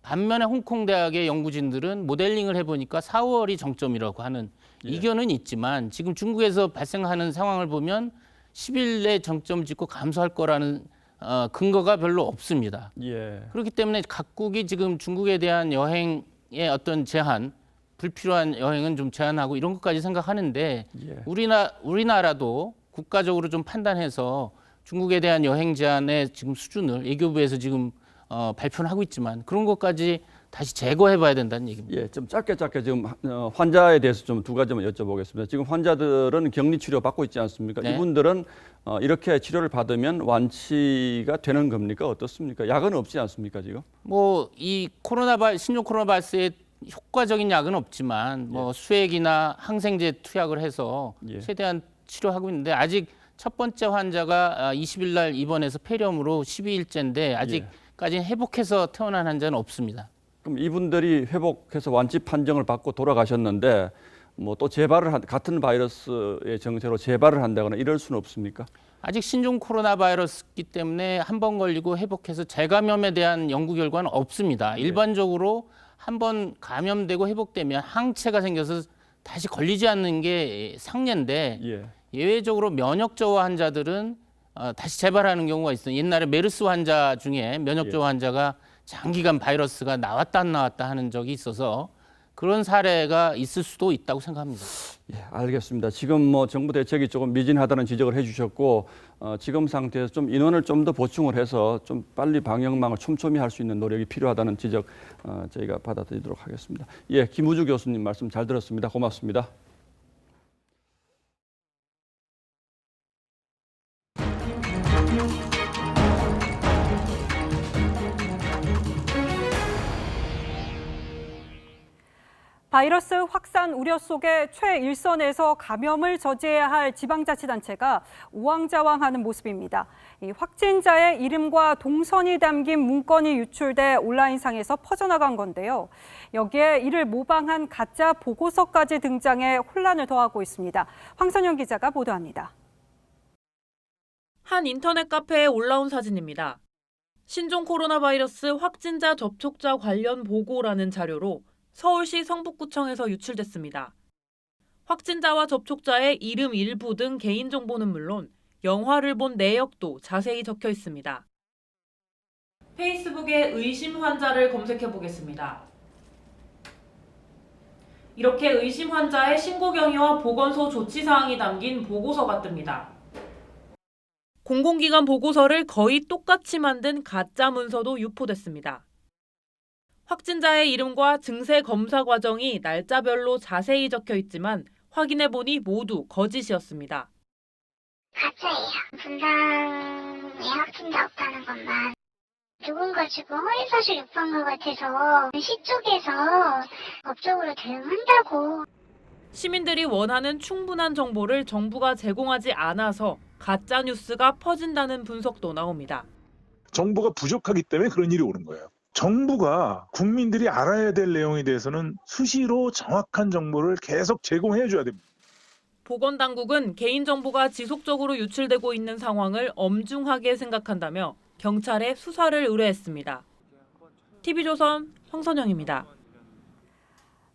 반면에 홍콩 대학의 연구진들은 모델링을 해보니까 4월이 정점이라고 하는 이견은 있지만 지금 중국에서 발생하는 상황을 보면 10일 내에 정점을 찍고 감소할 거라는 근거가 별로 없습니다. 그렇기 때문에 각국이 지금 중국에 대한 여행의 어떤 제한, 불필요한 여행은 좀 제한하고 이런 것까지 생각하는데 우리나라도 국가적으로 좀 판단해서 중국에 대한 여행 제한의 지금 수준을 외교부에서 지금 발표는 하고 있지만 그런 것까지 다시 제거해봐야 된다는 얘기입니다. 좀 짧게 지금 환자에 대해서 좀 두 가지만 여쭤보겠습니다. 지금 환자들은 격리 치료 받고 있지 않습니까? 이분들은 이렇게 치료를 받으면 완치가 되는 겁니까? 어떻습니까? 약은 없지 않습니까 지금? 뭐 이 신종 코로나 발생에 효과적인 약은 없지만 뭐 수액이나 항생제 투약을 해서 최대한 치료하고 있는데 아직 첫 번째 환자가 20일 날 입원해서 폐렴으로 12일째인데 아직까지 회복해서 퇴원한 환자는 없습니다. 그럼 이분들이 회복해서 완치 판정을 받고 돌아가셨는데 뭐 또 같은 바이러스의 정체로 재발을 한다거나 이럴 수는 없습니까? 아직 신종 코로나 바이러스이기 때문에 한 번 걸리고 회복해서 재감염에 대한 연구 결과는 없습니다. 일반적으로 한 번 감염되고 회복되면 항체가 생겨서 다시 걸리지 않는 게 상례인데 예외적으로 면역 저하 환자들은 다시 재발하는 경우가 있어요. 옛날에 메르스 환자 중에 면역 저하 환자가 장기간 바이러스가 나왔다 안 나왔다 하는 적이 있어서 그런 사례가 있을 수도 있다고 생각합니다. 예, 알겠습니다. 지금 뭐 정부 대책이 조금 미진하다는 지적을 해주셨고 지금 상태에서 좀 인원을 좀 더 보충을 해서 좀 빨리 방역망을 촘촘히 할 수 있는 노력이 필요하다는 지적 저희가 받아들이도록 하겠습니다. 예, 김우주 교수님 말씀 잘 들었습니다. 고맙습니다. 바이러스 확산 우려 속에 최일선에서 감염을 저지해야 할 지방자치단체가 우왕좌왕하는 모습입니다. 이 확진자의 이름과 동선이 담긴 문건이 유출돼 온라인상에서 퍼져나간 건데요. 여기에 이를 모방한 가짜 보고서까지 등장해 혼란을 더하고 있습니다. 황선영 기자가 보도합니다. 한 인터넷 카페에 올라온 사진입니다. 신종 코로나 바이러스 확진자 접촉자 관련 보고라는 자료로 서울시 성북구청에서 유출됐습니다. 확진자와 접촉자의 이름 일부 등 개인정보는 물론 영화를 본 내역도 자세히 적혀 있습니다. 페이스북에 의심 환자를 검색해 보겠습니다. 이렇게 의심 환자의 신고 경위와 보건소 조치 사항이 담긴 보고서가 뜹니다. 공공기관 보고서를 거의 똑같이 만든 가짜 문서도 유포됐습니다. 확진자의 이름과 증세 검사 과정이 날짜별로 자세히 적혀 있지만 확인해보니 모두 거짓이었습니다. 가짜예요. 분당에 확진자 없다는 것만 누군가 지금 허위사실 유포한 것 같아서 시 쪽에서 법적으로 대응한다고. 시민들이 원하는 충분한 정보를 정부가 제공하지 않아서 가짜 뉴스가 퍼진다는 분석도 나옵니다. 정보가 부족하기 때문에 그런 일이 오는 거예요. 정부가 국민들이 알아야 될 내용에 대해서는 수시로 정확한 정보를 계속 제공해 줘야 됩니다. 보건당국은 개인정보가 지속적으로 유출되고 있는 상황을 엄중하게 생각한다며 경찰에 수사를 의뢰했습니다. TV조선 황선영입니다.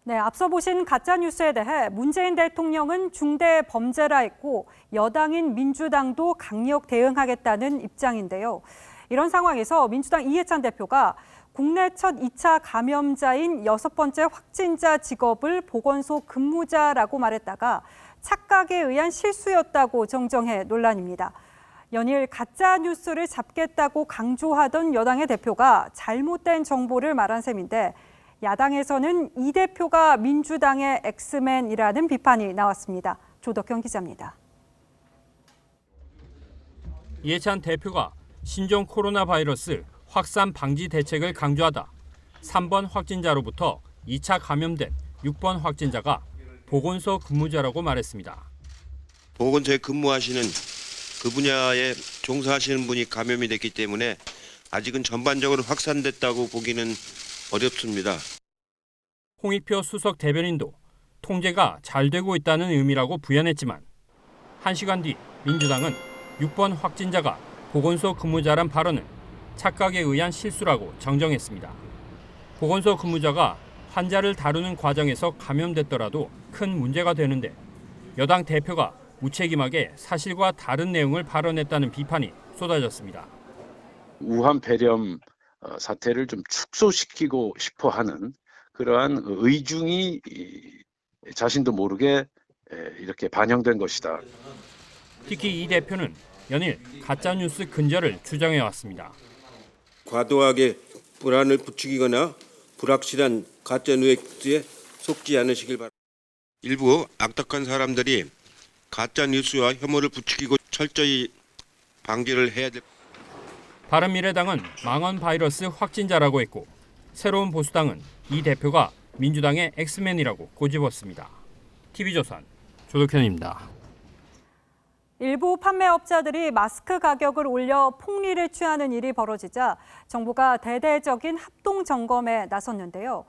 네, 앞서 보신 가짜뉴스에 대해 문재인 대통령은 중대 범죄라 했고 여당인 민주당도 강력 대응하겠다는 입장인데요. 이런 상황에서 민주당 이해찬 대표가 국내 첫 2차 감염자인 6번째 확진자 직업을 보건소 근무자라고 말했다가 착각에 의한 실수였다고 정정해 논란입니다. 연일 가짜 뉴스를 잡겠다고 강조하던 여당의 대표가 잘못된 정보를 말한 셈인데 야당에서는 이 대표가 민주당의 엑스맨이라는 비판이 나왔습니다. 조덕현 기자입니다. 이해찬 대표가 신종 코로나 바이러스 확산 방지 대책을 강조하다 3번 확진자로부터 2차 감염된 6번 확진자가 보건소 근무자라고 말했습니다. 보건소에 근무하시는 그 분야에 종사하시는 분이 감염이 됐기 때문에 아직은 전반적으로 확산됐다고 보기는 어렵습니다. 홍익표 수석 대변인도 통제가 잘 되고 있다는 의미라고 부연했지만 1시간 뒤 민주당은 6번 확진자가 보건소 근무자란 발언은 착각에 의한 실수라고 정정했습니다. 보건소 근무자가 환자를 다루는 과정에서 감염됐더라도 큰 문제가 되는데 여당 대표가 무책임하게 사실과 다른 내용을 발언했다는 비판이 쏟아졌습니다. 우한 폐렴 사태를 좀 축소시키고 싶어 하는 그러한 의중이 자신도 모르게 이렇게 반영된 것이다. 특히 이 대표는 연일 가짜뉴스 근절을 주장해왔습니다. 과도하게 불안을 부추기거나 불확실한 가짜뉴스에 속지 않으시길 바랍니다. 일부 악덕한 사람들이 가짜뉴스와 혐오를 부추기고 철저히 방지를 해야 될. 바른미래당은 망원 바이러스 확진자라고 했고 새로운 보수당은 이 대표가 민주당의 엑스맨이라고 꼬집었습니다. TV조선 조덕현입니다. 일부 판매업자들이 마스크 가격을 올려 폭리를 취하는 일이 벌어지자 정부가 대대적인 합동 점검에 나섰는데요.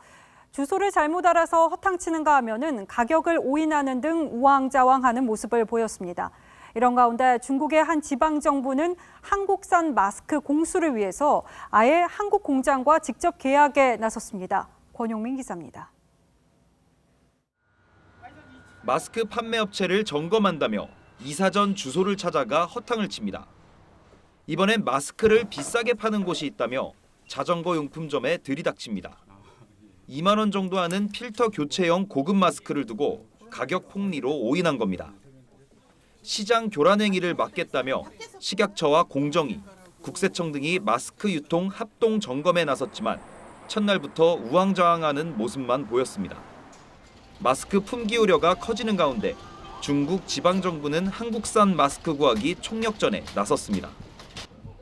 주소를 잘못 알아서 허탕치는가 하면은 가격을 오인하는 등 우왕좌왕하는 모습을 보였습니다. 이런 가운데 중국의 한 지방정부는 한국산 마스크 공수를 위해서 아예 한국 공장과 직접 계약에 나섰습니다. 권용민 기자입니다. 마스크 판매업체를 점검한다며 이사전 주소를 찾아가 허탕을 칩니다. 이번엔 마스크를 비싸게 파는 곳이 있다며 자전거 용품점에 들이닥칩니다. 2만 원 정도 하는 필터 교체형 고급 마스크를 두고 가격 폭리로 오인한 겁니다. 시장 교란 행위를 막겠다며 식약처와 공정위, 국세청 등이 마스크 유통 합동 점검에 나섰지만 첫날부터 우왕좌왕하는 모습만 보였습니다. 마스크 품귀 우려가 커지는 가운데 중국 지방정부는 한국산 마스크 구하기 총력전에 나섰습니다.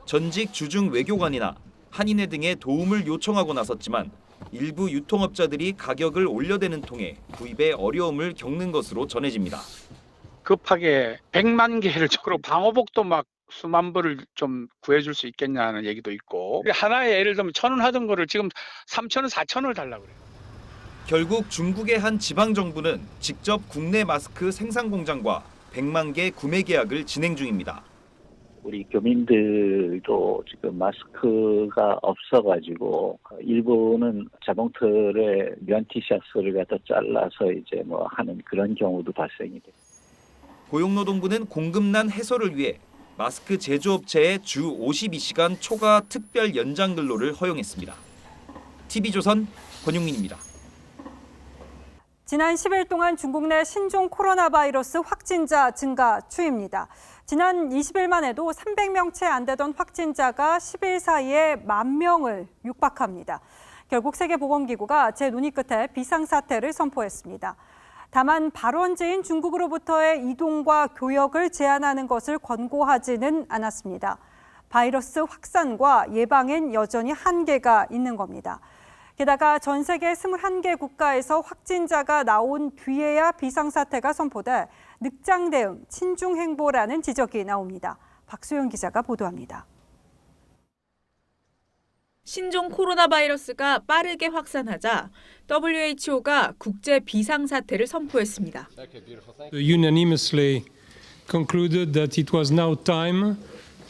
전직 주중 외교관이나 한인회 등의 도움을 요청하고 나섰지만 일부 유통업자들이 가격을 올려대는 통에 구입에 어려움을 겪는 것으로 전해집니다. 급하게 100만 개를 적으로 방호복도 막 수만 벌을 좀 구해줄 수 있겠냐는 얘기도 있고 하나에 예를 들면 1,000원 하던 거를 지금 3,000원, 4,000원을 달라고 그래요. 결국 중국의 한 지방정부는 직접 국내 마스크 생산 공장과 100만 개 구매 계약을 진행 중입니다. 우리 교민들도 지금 마스크가 없어가지고 일부는 자동틀에 면 티셔츠를 갖다 잘라서 이제 뭐 하는 그런 경우도 발생이 돼요. 고용노동부는 공급난 해소를 위해 마스크 제조업체에 주 52시간 초과 특별 연장 근로를 허용했습니다. TV조선 권용민입니다. 지난 10일 동안 중국 내 신종 코로나 바이러스 확진자 증가 추이입니다. 지난 20일만 해도 300명 채 안 되던 확진자가 10일 사이에 10,000명을 육박합니다. 결국 세계보건기구가 제 논의 끝에 비상사태를 선포했습니다. 다만 발원지인 중국으로부터의 이동과 교역을 제한하는 것을 권고하지는 않았습니다. 바이러스 확산과 예방엔 여전히 한계가 있는 겁니다. 게다가 전 세계 21개 국가에서 확진자가 나온 뒤에야 비상사태가 선포돼 늑장 대응, 친중 행보라는 지적이 나옵니다. 박소영 기자가 보도합니다. 신종 코로나 바이러스가 빠르게 확산하자 WHO가 국제 비상사태를 선포했습니다. Unanimously concluded that it was now time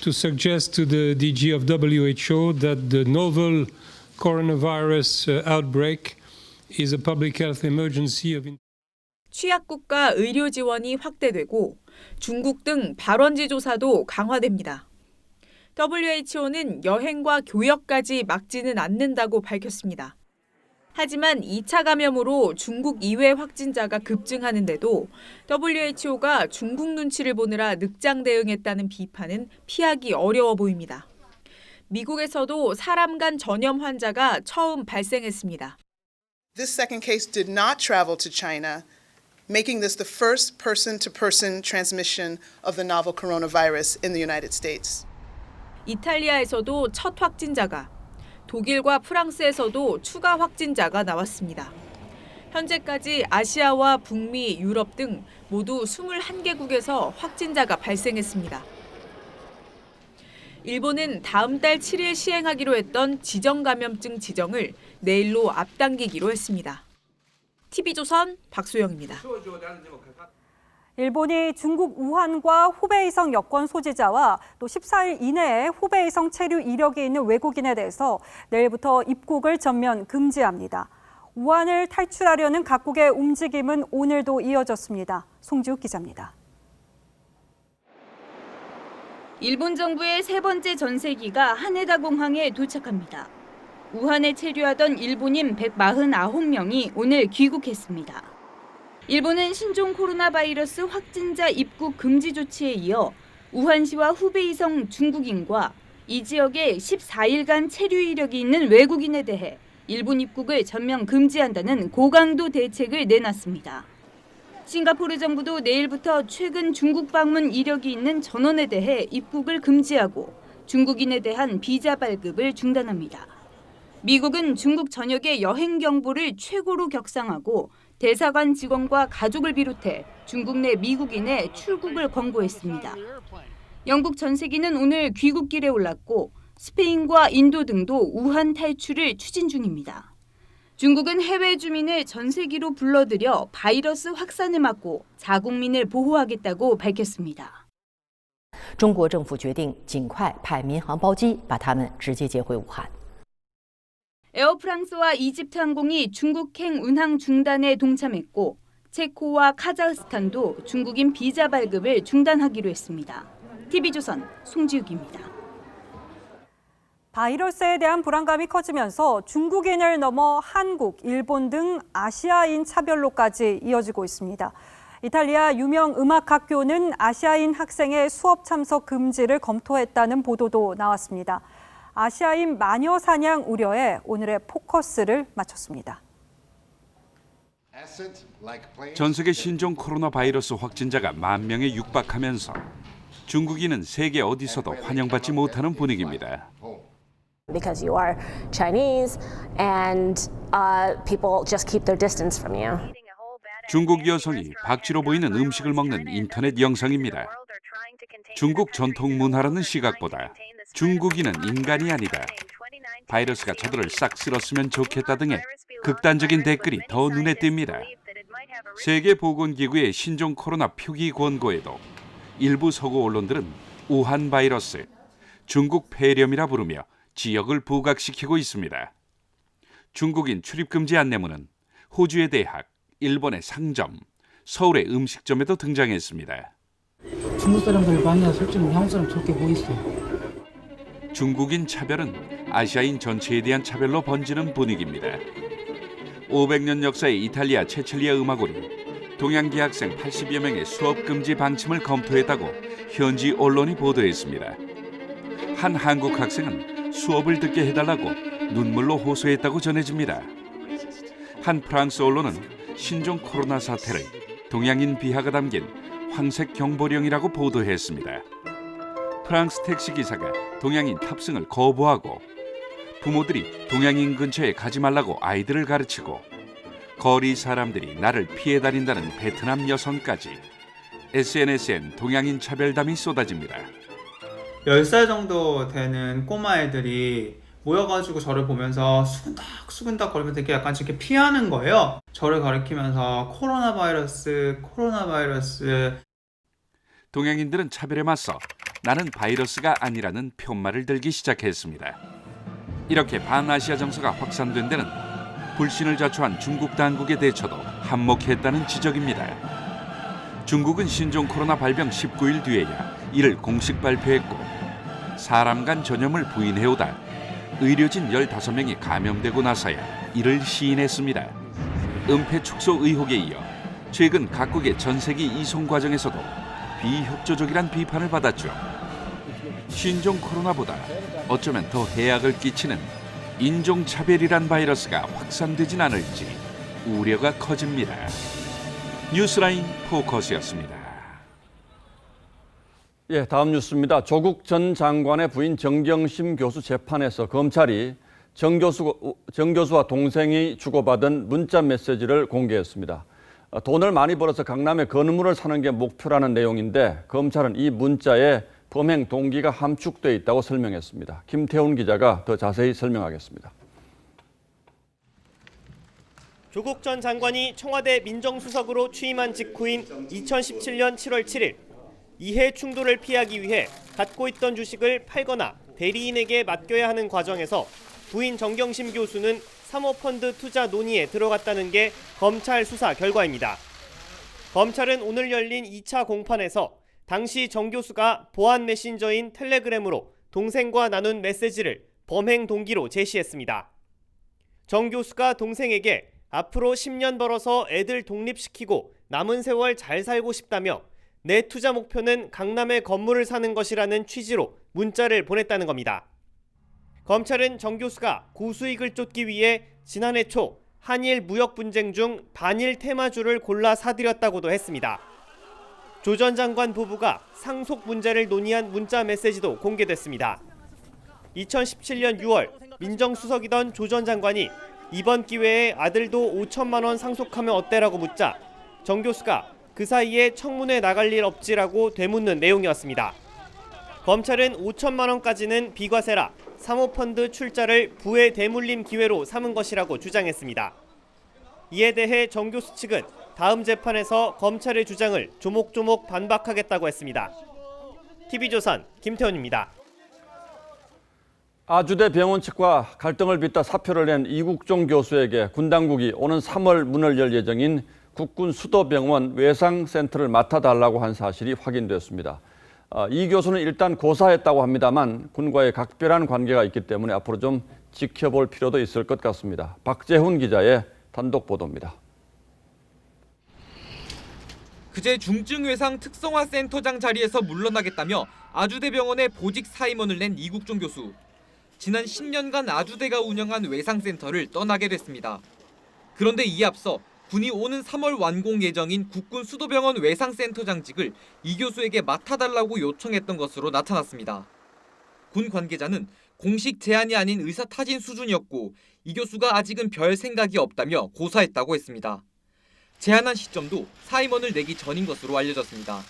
to suggest to the DG of WHO that the novel coronavirus outbreak is a public health emergency of 취약국가 의료 지원이 확대되고 중국 등 발원지 조사도 강화됩니다. WHO는 여행과 교역까지 막지는 않는다고 밝혔습니다. 하지만 2차 감염으로 중국 이외 확진자가 급증하는데도 WHO가 중국 눈치를 보느라 늑장 대응했다는 비판은 피하기 어려워 보입니다. 미국에서도 사람 간 전염 환자가 처음 발생했습니다. This second case did not travel to China, making this the first person-to-person transmission of the novel coronavirus in the United States. 이탈리아에서도 첫 확진자가, 독일과 프랑스에서도 추가 확진자가 나왔습니다. 현재까지 아시아와 북미, 유럽 등 모두 21개국에서 확진자가 발생했습니다. 일본은 다음 달 7일 시행하기로 했던 지정감염증 지정을 내일로 앞당기기로 했습니다. TV조선 박소영입니다. 일본이 중국 우한과 후베이성 여권 소지자와 또 14일 이내에 후베이성 체류 이력이 있는 외국인에 대해서 내일부터 입국을 전면 금지합니다. 우한을 탈출하려는 각국의 움직임은 오늘도 이어졌습니다. 송지욱 기자입니다. 일본 정부의 세 번째 전세기가 하네다 공항에 도착합니다. 우한에 체류하던 일본인 149명이 오늘 귀국했습니다. 일본은 신종 코로나 바이러스 확진자 입국 금지 조치에 이어 우한시와 후베이성 중국인과 이 지역에 14일간 체류 이력이 있는 외국인에 대해 일본 입국을 전면 금지한다는 고강도 대책을 내놨습니다. 싱가포르 정부도 내일부터 최근 중국 방문 이력이 있는 전원에 대해 입국을 금지하고 중국인에 대한 비자 발급을 중단합니다. 미국은 중국 전역의 여행 경보를 최고로 격상하고 대사관 직원과 가족을 비롯해 중국 내 미국인의 출국을 권고했습니다. 영국 전세기는 오늘 귀국길에 올랐고 스페인과 인도 등도 우한 탈출을 추진 중입니다. 중국은 해외 주민을 전세기로 불러들여 바이러스 확산을 막고 자국민을 보호하겠다고 밝혔습니다. 中国政府决定尽快派民航包机把他们直接接回武汉。 에어프랑스와 이집트 항공이 중국행 운항 중단에 동참했고 체코와 카자흐스탄도 중국인 비자 발급을 중단하기로 했습니다. TV조선 송지욱입니다. 바이러스에 대한 불안감이 커지면서 중국인을 넘어 한국, 일본 등 아시아인 차별로까지 이어지고 있습니다. 이탈리아 유명 음악학교는 아시아인 학생의 수업 참석 금지를 검토했다는 보도도 나왔습니다. 아시아인 마녀 사냥 우려에 오늘의 포커스를 맞췄습니다. 전 세계 신종 코로나 바이러스 확진자가 10,000명에 육박하면서 중국인은 세계 어디서도 환영받지 못하는 분위기입니다. Because you are Chinese and people just keep their distance from you. 중국 여성이 박쥐로 보이는 음식을 먹는 인터넷 영상입니다. 중국 전통 문화라는 시각보다 중국인은 인간이 아니다. 바이러스가 저들을 싹 쓸었으면 좋겠다 등의 극단적인 댓글이 더 눈에 띕니다. 세계보건기구의 신종 코로나 표기 권고에도 일부 서구 언론들은 우한 바이러스, 중국 폐렴이라 부르며 지역을 부각시키고 있습니다. 중국인 출입금지 안내문은 호주의 대학, 일본의 상점, 서울의 음식점에도 등장했습니다. 중국 사람들 많이 솔직히 한국 사람 저렇게 보이어. 중국인 차별은 아시아인 전체에 대한 차별로 번지는 분위기입니다. 500년 역사의 이탈리아 체첼리아 음악원이 동양계 학생 80여 명의 수업 금지 방침을 검토했다고 현지 언론이 보도했습니다. 한 한국 학생은 수업을 듣게 해달라고 눈물로 호소했다고 전해집니다. 한 프랑스 언론은 신종 코로나 사태를 동양인 비하가 담긴 황색 경보령이라고 보도했습니다. 프랑스 택시기사가 동양인 탑승을 거부하고 부모들이 동양인 근처에 가지 말라고 아이들을 가르치고 거리 사람들이 나를 피해 다닌다는 베트남 여성까지 SNS엔 동양인 차별담이 쏟아집니다. 10살 정도 되는 꼬마애들이 모여가지고 저를 보면서 수근닥 거리면서 되게 약간 이렇게 피하는 거예요. 저를 가리키면서 코로나 바이러스. 동양인들은 차별에 맞서 나는 바이러스가 아니라는 푯말을 들기 시작했습니다. 이렇게 반아시아 정서가 확산된 데는 불신을 자초한 중국 당국의 대처도 한몫했다는 지적입니다. 중국은 신종 코로나 발병 19일 뒤에야 이를 공식 발표했고 사람 간 전염을 부인해오다 의료진 15명이 감염되고 나서야 이를 시인했습니다. 은폐 축소 의혹에 이어 최근 각국의 전세기 이송 과정에서도 비협조적이란 비판을 받았죠. 신종 코로나보다 어쩌면 더 해악을 끼치는 인종차별이란 바이러스가 확산되진 않을지 우려가 커집니다. 뉴스라인 포커스였습니다. 예, 다음 뉴스입니다. 조국 전 장관의 부인 정경심 교수 재판에서 검찰이 정 교수와 동생이 주고받은 문자 메시지를 공개했습니다. 돈을 많이 벌어서 강남에 건물을 사는 게 목표라는 내용인데 검찰은 이 문자에 범행 동기가 함축돼 있다고 설명했습니다. 김태훈 기자가 더 자세히 설명하겠습니다. 조국 전 장관이 청와대 민정수석으로 취임한 직후인 2017년 7월 7일 이해 충돌을 피하기 위해 갖고 있던 주식을 팔거나 대리인에게 맡겨야 하는 과정에서 부인 정경심 교수는 사모펀드 투자 논의에 들어갔다는 게 검찰 수사 결과입니다. 검찰은 오늘 열린 2차 공판에서 당시 정 교수가 보안 메신저인 텔레그램으로 동생과 나눈 메시지를 범행 동기로 제시했습니다. 정 교수가 동생에게 앞으로 10년 벌어서 애들 독립시키고 남은 세월 잘 살고 싶다며 내 투자 목표는 강남에 건물을 사는 것이라는 취지로 문자를 보냈다는 겁니다. 검찰은 정 교수가 고수익을 쫓기 위해 지난해 초 한일 무역 분쟁 중 반일 테마주를 골라 사들였다고도 했습니다. 조 전 장관 부부가 상속 문제를 논의한 문자 메시지도 공개됐습니다. 2017년 6월 민정수석이던 조 전 장관이 이번 기회에 아들도 5천만 원 상속하면 어때라고 묻자 정 교수가 그 사이에 청문회 나갈 일 없지라고 되묻는 내용이었습니다. 검찰은 5천만 원까지는 비과세라 사모펀드 출자를 부의 대물림 기회로 삼은 것이라고 주장했습니다. 이에 대해 정 교수 측은 다음 재판에서 검찰의 주장을 조목조목 반박하겠다고 했습니다. TV조선 김태훈입니다. 아주대 병원 측과 갈등을 빚다 사표를 낸 이국종 교수에게 군 당국이 오는 3월 문을 열 예정인 국군 수도병원 외상센터를 맡아달라고 한 사실이 확인됐습니다. 이 교수는 일단 고사했다고 합니다만 군과의 각별한 관계가 있기 때문에 앞으로 좀 지켜볼 필요도 있을 것 같습니다. 박재훈 기자의 단독 보도입니다. 그제 중증외상 특성화 센터장 자리에서 물러나겠다며 아주대병원에 보직 사임원을 낸 이국종 교수. 지난 10년간 아주대가 운영한 외상센터를 떠나게 됐습니다. 그런데 이에 앞서 군이 오는 3월 완공 예정인 국군 수도병원 외상센터장직을 이 교수에게 맡아달라고 요청했던 것으로 나타났습니다. 군 관계자는 공식 제안이 아닌 의사타진 수준이었고 이 교수가 아직은 별 생각이 없다며 고사했다고 했습니다. 제안한 시점도 사임원을 내기 전인 것으로 알려졌습니다.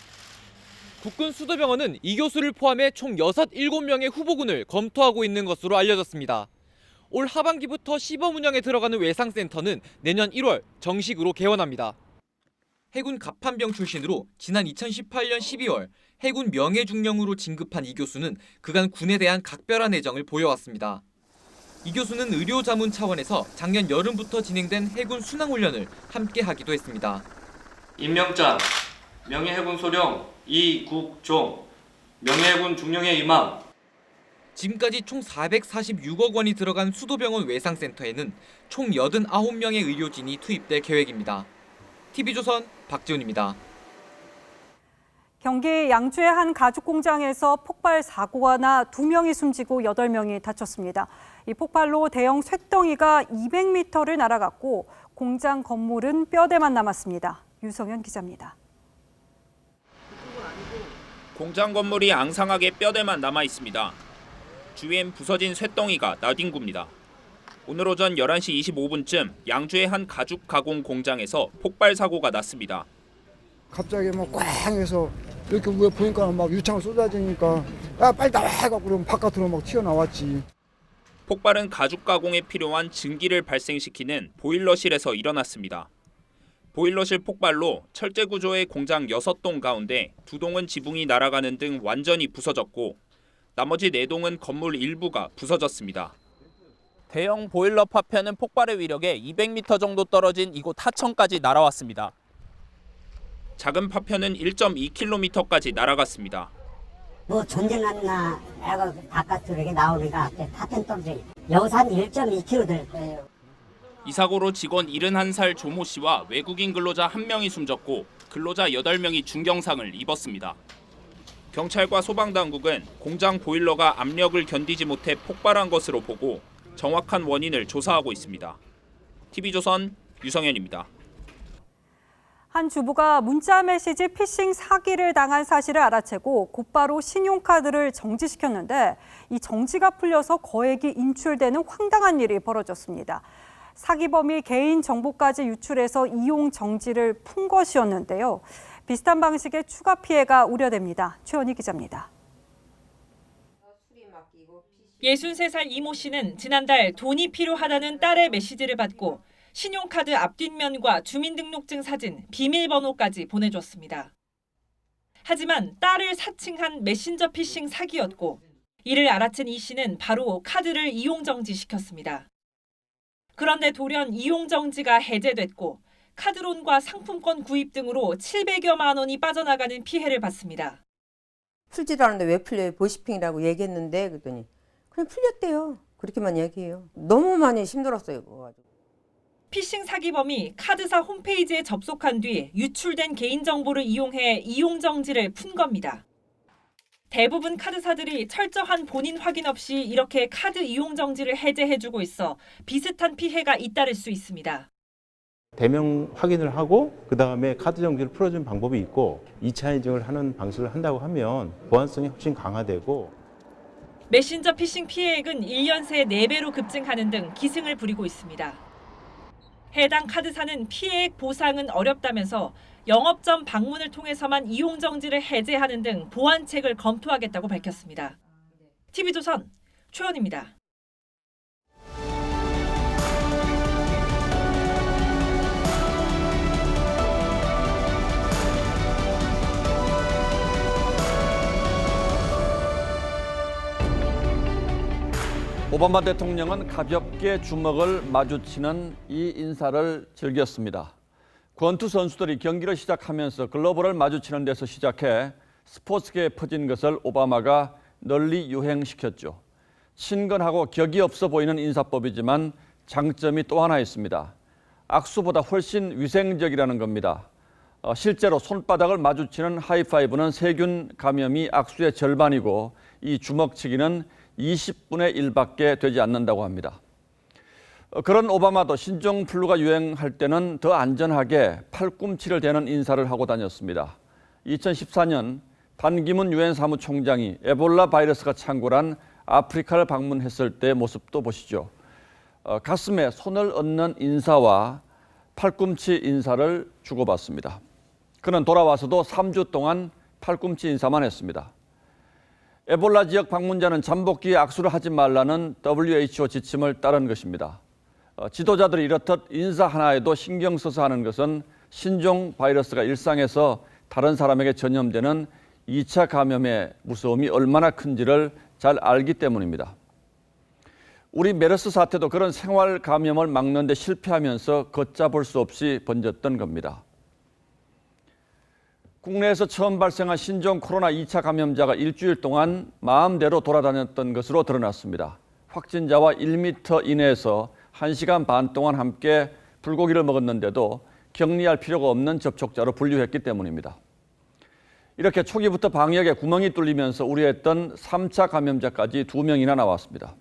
국군 수도병원은 이 교수를 포함해 총 7명의 후보군을 검토하고 있는 것으로 알려졌습니다. 올 하반기부터 시범 운영에 들어가는 외상센터는 내년 1월 정식으로 개원합니다. 해군 갑판병 출신으로 지난 2018년 12월 해군 명예중령으로 진급한 이 교수는 그간 군에 대한 각별한 애정을 보여왔습니다. 이 교수는 의료 자문 차원에서 작년 여름부터 진행된 해군 순항훈련을 함께 하기도 했습니다. 임명장, 명예해군 소령 이국종, 명예해군 중령의 임함. 지금까지 총 446억 원이 들어간 수도병원 외상센터에는 총 89명의 의료진이 투입될 계획입니다. TV조선 박지훈입니다. 경기 양주의 한 가죽 공장에서 폭발 사고가 나 2명이 숨지고 8명이 다쳤습니다. 이 폭발로 대형 쇳덩이가 200m를 날아갔고 공장 건물은 뼈대만 남았습니다. 유성현 기자입니다. 공장 건물이 앙상하게 뼈대만 남아 있습니다. 주위엔 부서진 쇳덩이가 나뒹굽니다. 오늘 오전 11시 25분쯤 양주의 한 가죽 가공 공장에서 폭발 사고가 났습니다. 갑자기 막 꽝 해서 이렇게 위에 보니까 막 유창을 쏟아지니까 야 빨리 나와 해갖고 그럼 바깥으로 막 튀어나왔지. 폭발은 가죽 가공에 필요한 증기를 발생시키는 보일러실에서 일어났습니다. 보일러실 폭발로 철제 구조의 공장 6동 가운데 2동은 지붕이 날아가는 등 완전히 부서졌고 나머지 4동은 건물 일부가 부서졌습니다. 대형 보일러 파편은 폭발의 위력에 200m 정도 떨어진 이곳 하천까지 날아왔습니다. 작은 파편은 1.2km까지 날아갔습니다. 뭐 전쟁났나 애가 바깥으로 이렇게 나오니까 파편 떨어져. 여기서 한 1.2km 될 거예요. 이 사고로 직원 71살 조모 씨와 외국인 근로자 1명이 숨졌고 근로자 8명이 중경상을 입었습니다. 경찰과 소방당국은 공장 보일러가 압력을 견디지 못해 폭발한 것으로 보고 정확한 원인을 조사하고 있습니다. TV조선 유성현입니다. 한 주부가 문자 메시지 피싱 사기를 당한 사실을 알아채고 곧바로 신용카드를 정지시켰는데 이 정지가 풀려서 거액이 인출되는 황당한 일이 벌어졌습니다. 사기범이 개인 정보까지 유출해서 이용 정지를 푼 것이었는데요. 비슷한 방식의 추가 피해가 우려됩니다. 최원희 기자입니다. 63살 이모 씨는 지난달 돈이 필요하다는 딸의 메시지를 받고 신용카드 앞뒷면과 주민등록증 사진, 비밀번호까지 보내줬습니다. 하지만 딸을 사칭한 메신저 피싱 사기였고 이를 알아챈 이 씨는 바로 카드를 이용 정지시켰습니다. 그런데 돌연 이용 정지가 해제됐고 카드론과 상품권 구입 등으로 700여만 원이 빠져나가는 피해를 봤습니다. 풀지도 않은데 왜 풀려요? 보시핑이라고 얘기했는데 그랬더니 그냥 풀렸대요. 그렇게만 얘기해요. 너무 많이 힘들었어요. 그거 가지고. 피싱 사기범이 카드사 홈페이지에 접속한 뒤 유출된 개인정보를 이용해 이용 정지를 푼 겁니다. 대부분 카드사들이 철저한 본인 확인 없이 이렇게 카드 이용 정지를 해제해주고 있어 비슷한 피해가 잇따를 수 있습니다. 대명 확인을 하고 그다음에 카드 정지를 풀어주는 방법이 있고 2차 인증을 하는 방식을 한다고 하면 보안성이 훨씬 강화되고 메신저 피싱 피해액은 1년 새 4배로 급증하는 등 기승을 부리고 있습니다. 해당 카드사는 피해액 보상은 어렵다면서 영업점 방문을 통해서만 이용 정지를 해제하는 등 보완책을 검토하겠다고 밝혔습니다. TV조선 최원입니다. 오바마 대통령은 가볍게 주먹을 마주치는 이 인사를 즐겼습니다. 권투 선수들이 경기를 시작하면서 글러브를 마주치는 데서 시작해 스포츠계에 퍼진 것을 오바마가 널리 유행시켰죠. 친근하고 격이 없어 보이는 인사법이지만 장점이 또 하나 있습니다. 악수보다 훨씬 위생적이라는 겁니다. 실제로 손바닥을 마주치는 하이파이브는 세균 감염이 악수의 절반이고 이 주먹치기는 20분의 1밖에 되지 않는다고 합니다. 그런 오바마도 신종플루가 유행할 때는 더 안전하게 팔꿈치를 대는 인사를 하고 다녔습니다. 2014년 반기문 유엔 사무총장이 에볼라 바이러스가 창궐한 아프리카를 방문했을 때 모습도 보시죠. 가슴에 손을 얹는 인사와 팔꿈치 인사를 주고받습니다. 그는 돌아와서도 3주 동안 팔꿈치 인사만 했습니다. 에볼라 지역 방문자는 잠복기에 악수를 하지 말라는 WHO 지침을 따른 것입니다. 지도자들이 이렇듯 인사 하나에도 신경 써서 하는 것은 신종 바이러스가 일상에서 다른 사람에게 전염되는 2차 감염의 무서움이 얼마나 큰지를 잘 알기 때문입니다. 우리 메르스 사태도 그런 생활 감염을 막는 데 실패하면서 걷잡을 수 없이 번졌던 겁니다. 국내에서 처음 발생한 신종 코로나 2차 감염자가 일주일 동안 마음대로 돌아다녔던 것으로 드러났습니다. 확진자와 1m 이내에서 1시간 반 동안 함께 불고기를 먹었는데도 격리할 필요가 없는 접촉자로 분류했기 때문입니다. 이렇게 초기부터 방역에 구멍이 뚫리면서 우려했던 3차 감염자까지 2명이나 나왔습니다.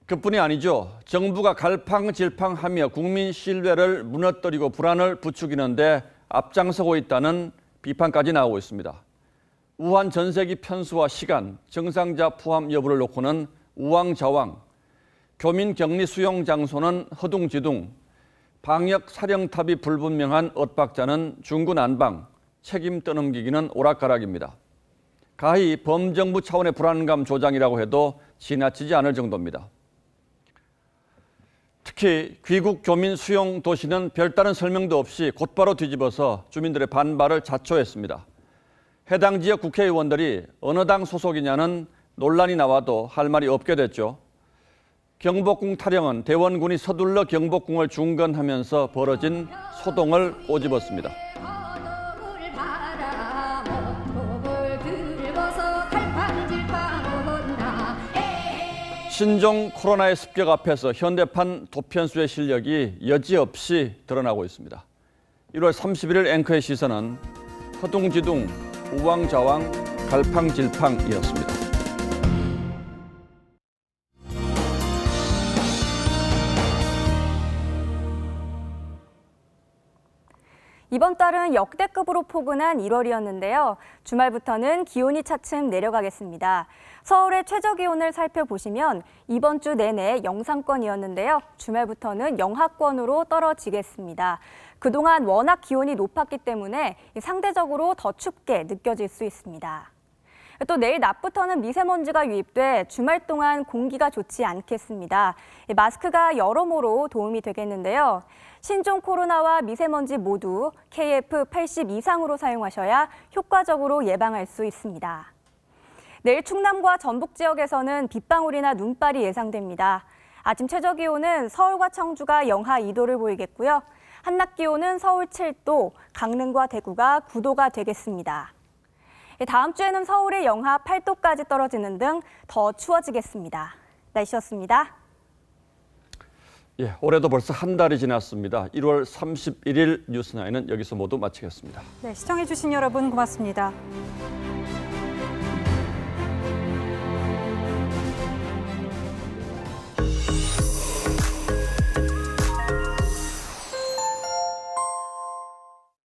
그뿐이 아니죠. 정부가 갈팡질팡하며 국민 신뢰를 무너뜨리고 불안을 부추기는데 앞장서고 있다는 비판까지 나오고 있습니다. 우한 전세기 편수와 시간, 정상자 포함 여부를 놓고는 우왕좌왕, 교민 격리 수용 장소는 허둥지둥, 방역 사령탑이 불분명한 엇박자는 중구난방, 책임 떠넘기기는 오락가락입니다. 가히 범정부 차원의 불안감 조장이라고 해도 지나치지 않을 정도입니다. 특히 귀국 교민 수용 도시는 별다른 설명도 없이 곧바로 뒤집어서 주민들의 반발을 자초했습니다. 해당 지역 국회의원들이 어느 당 소속이냐는 논란이 나와도 할 말이 없게 됐죠. 경복궁 타령은 대원군이 서둘러 경복궁을 중건하면서 벌어진 소동을 꼬집었습니다. 신종 코로나의 습격 앞에서 현대판 도편수의 실력이 여지없이 드러나고 있습니다. 1월 31일 앵커의 시선은 허둥지둥, 우왕좌왕, 갈팡질팡이었습니다. 이번 달은 역대급으로 포근한 1월이었는데요. 주말부터는 기온이 차츰 내려가겠습니다. 서울의 최저기온을 살펴보시면 이번 주 내내 영상권이었는데요. 주말부터는 영하권으로 떨어지겠습니다. 그동안 워낙 기온이 높았기 때문에 상대적으로 더 춥게 느껴질 수 있습니다. 또 내일 낮부터는 미세먼지가 유입돼 주말 동안 공기가 좋지 않겠습니다. 마스크가 여러모로 도움이 되겠는데요. 신종 코로나와 미세먼지 모두 KF80 이상으로 사용하셔야 효과적으로 예방할 수 있습니다. 내일 충남과 전북 지역에서는 빗방울이나 눈발이 예상됩니다. 아침 최저기온은 서울과 청주가 영하 2도를 보이겠고요. 한낮 기온은 서울 7도, 강릉과 대구가 9도가 되겠습니다. 다음 주에는 서울이 영하 8도까지 떨어지는 등 더 추워지겠습니다. 날씨였습니다. 예, 올해도 벌써 한 달이 지났습니다. 1월 31일 뉴스9는 여기서 모두 마치겠습니다. 네, 시청해주신 여러분 고맙습니다.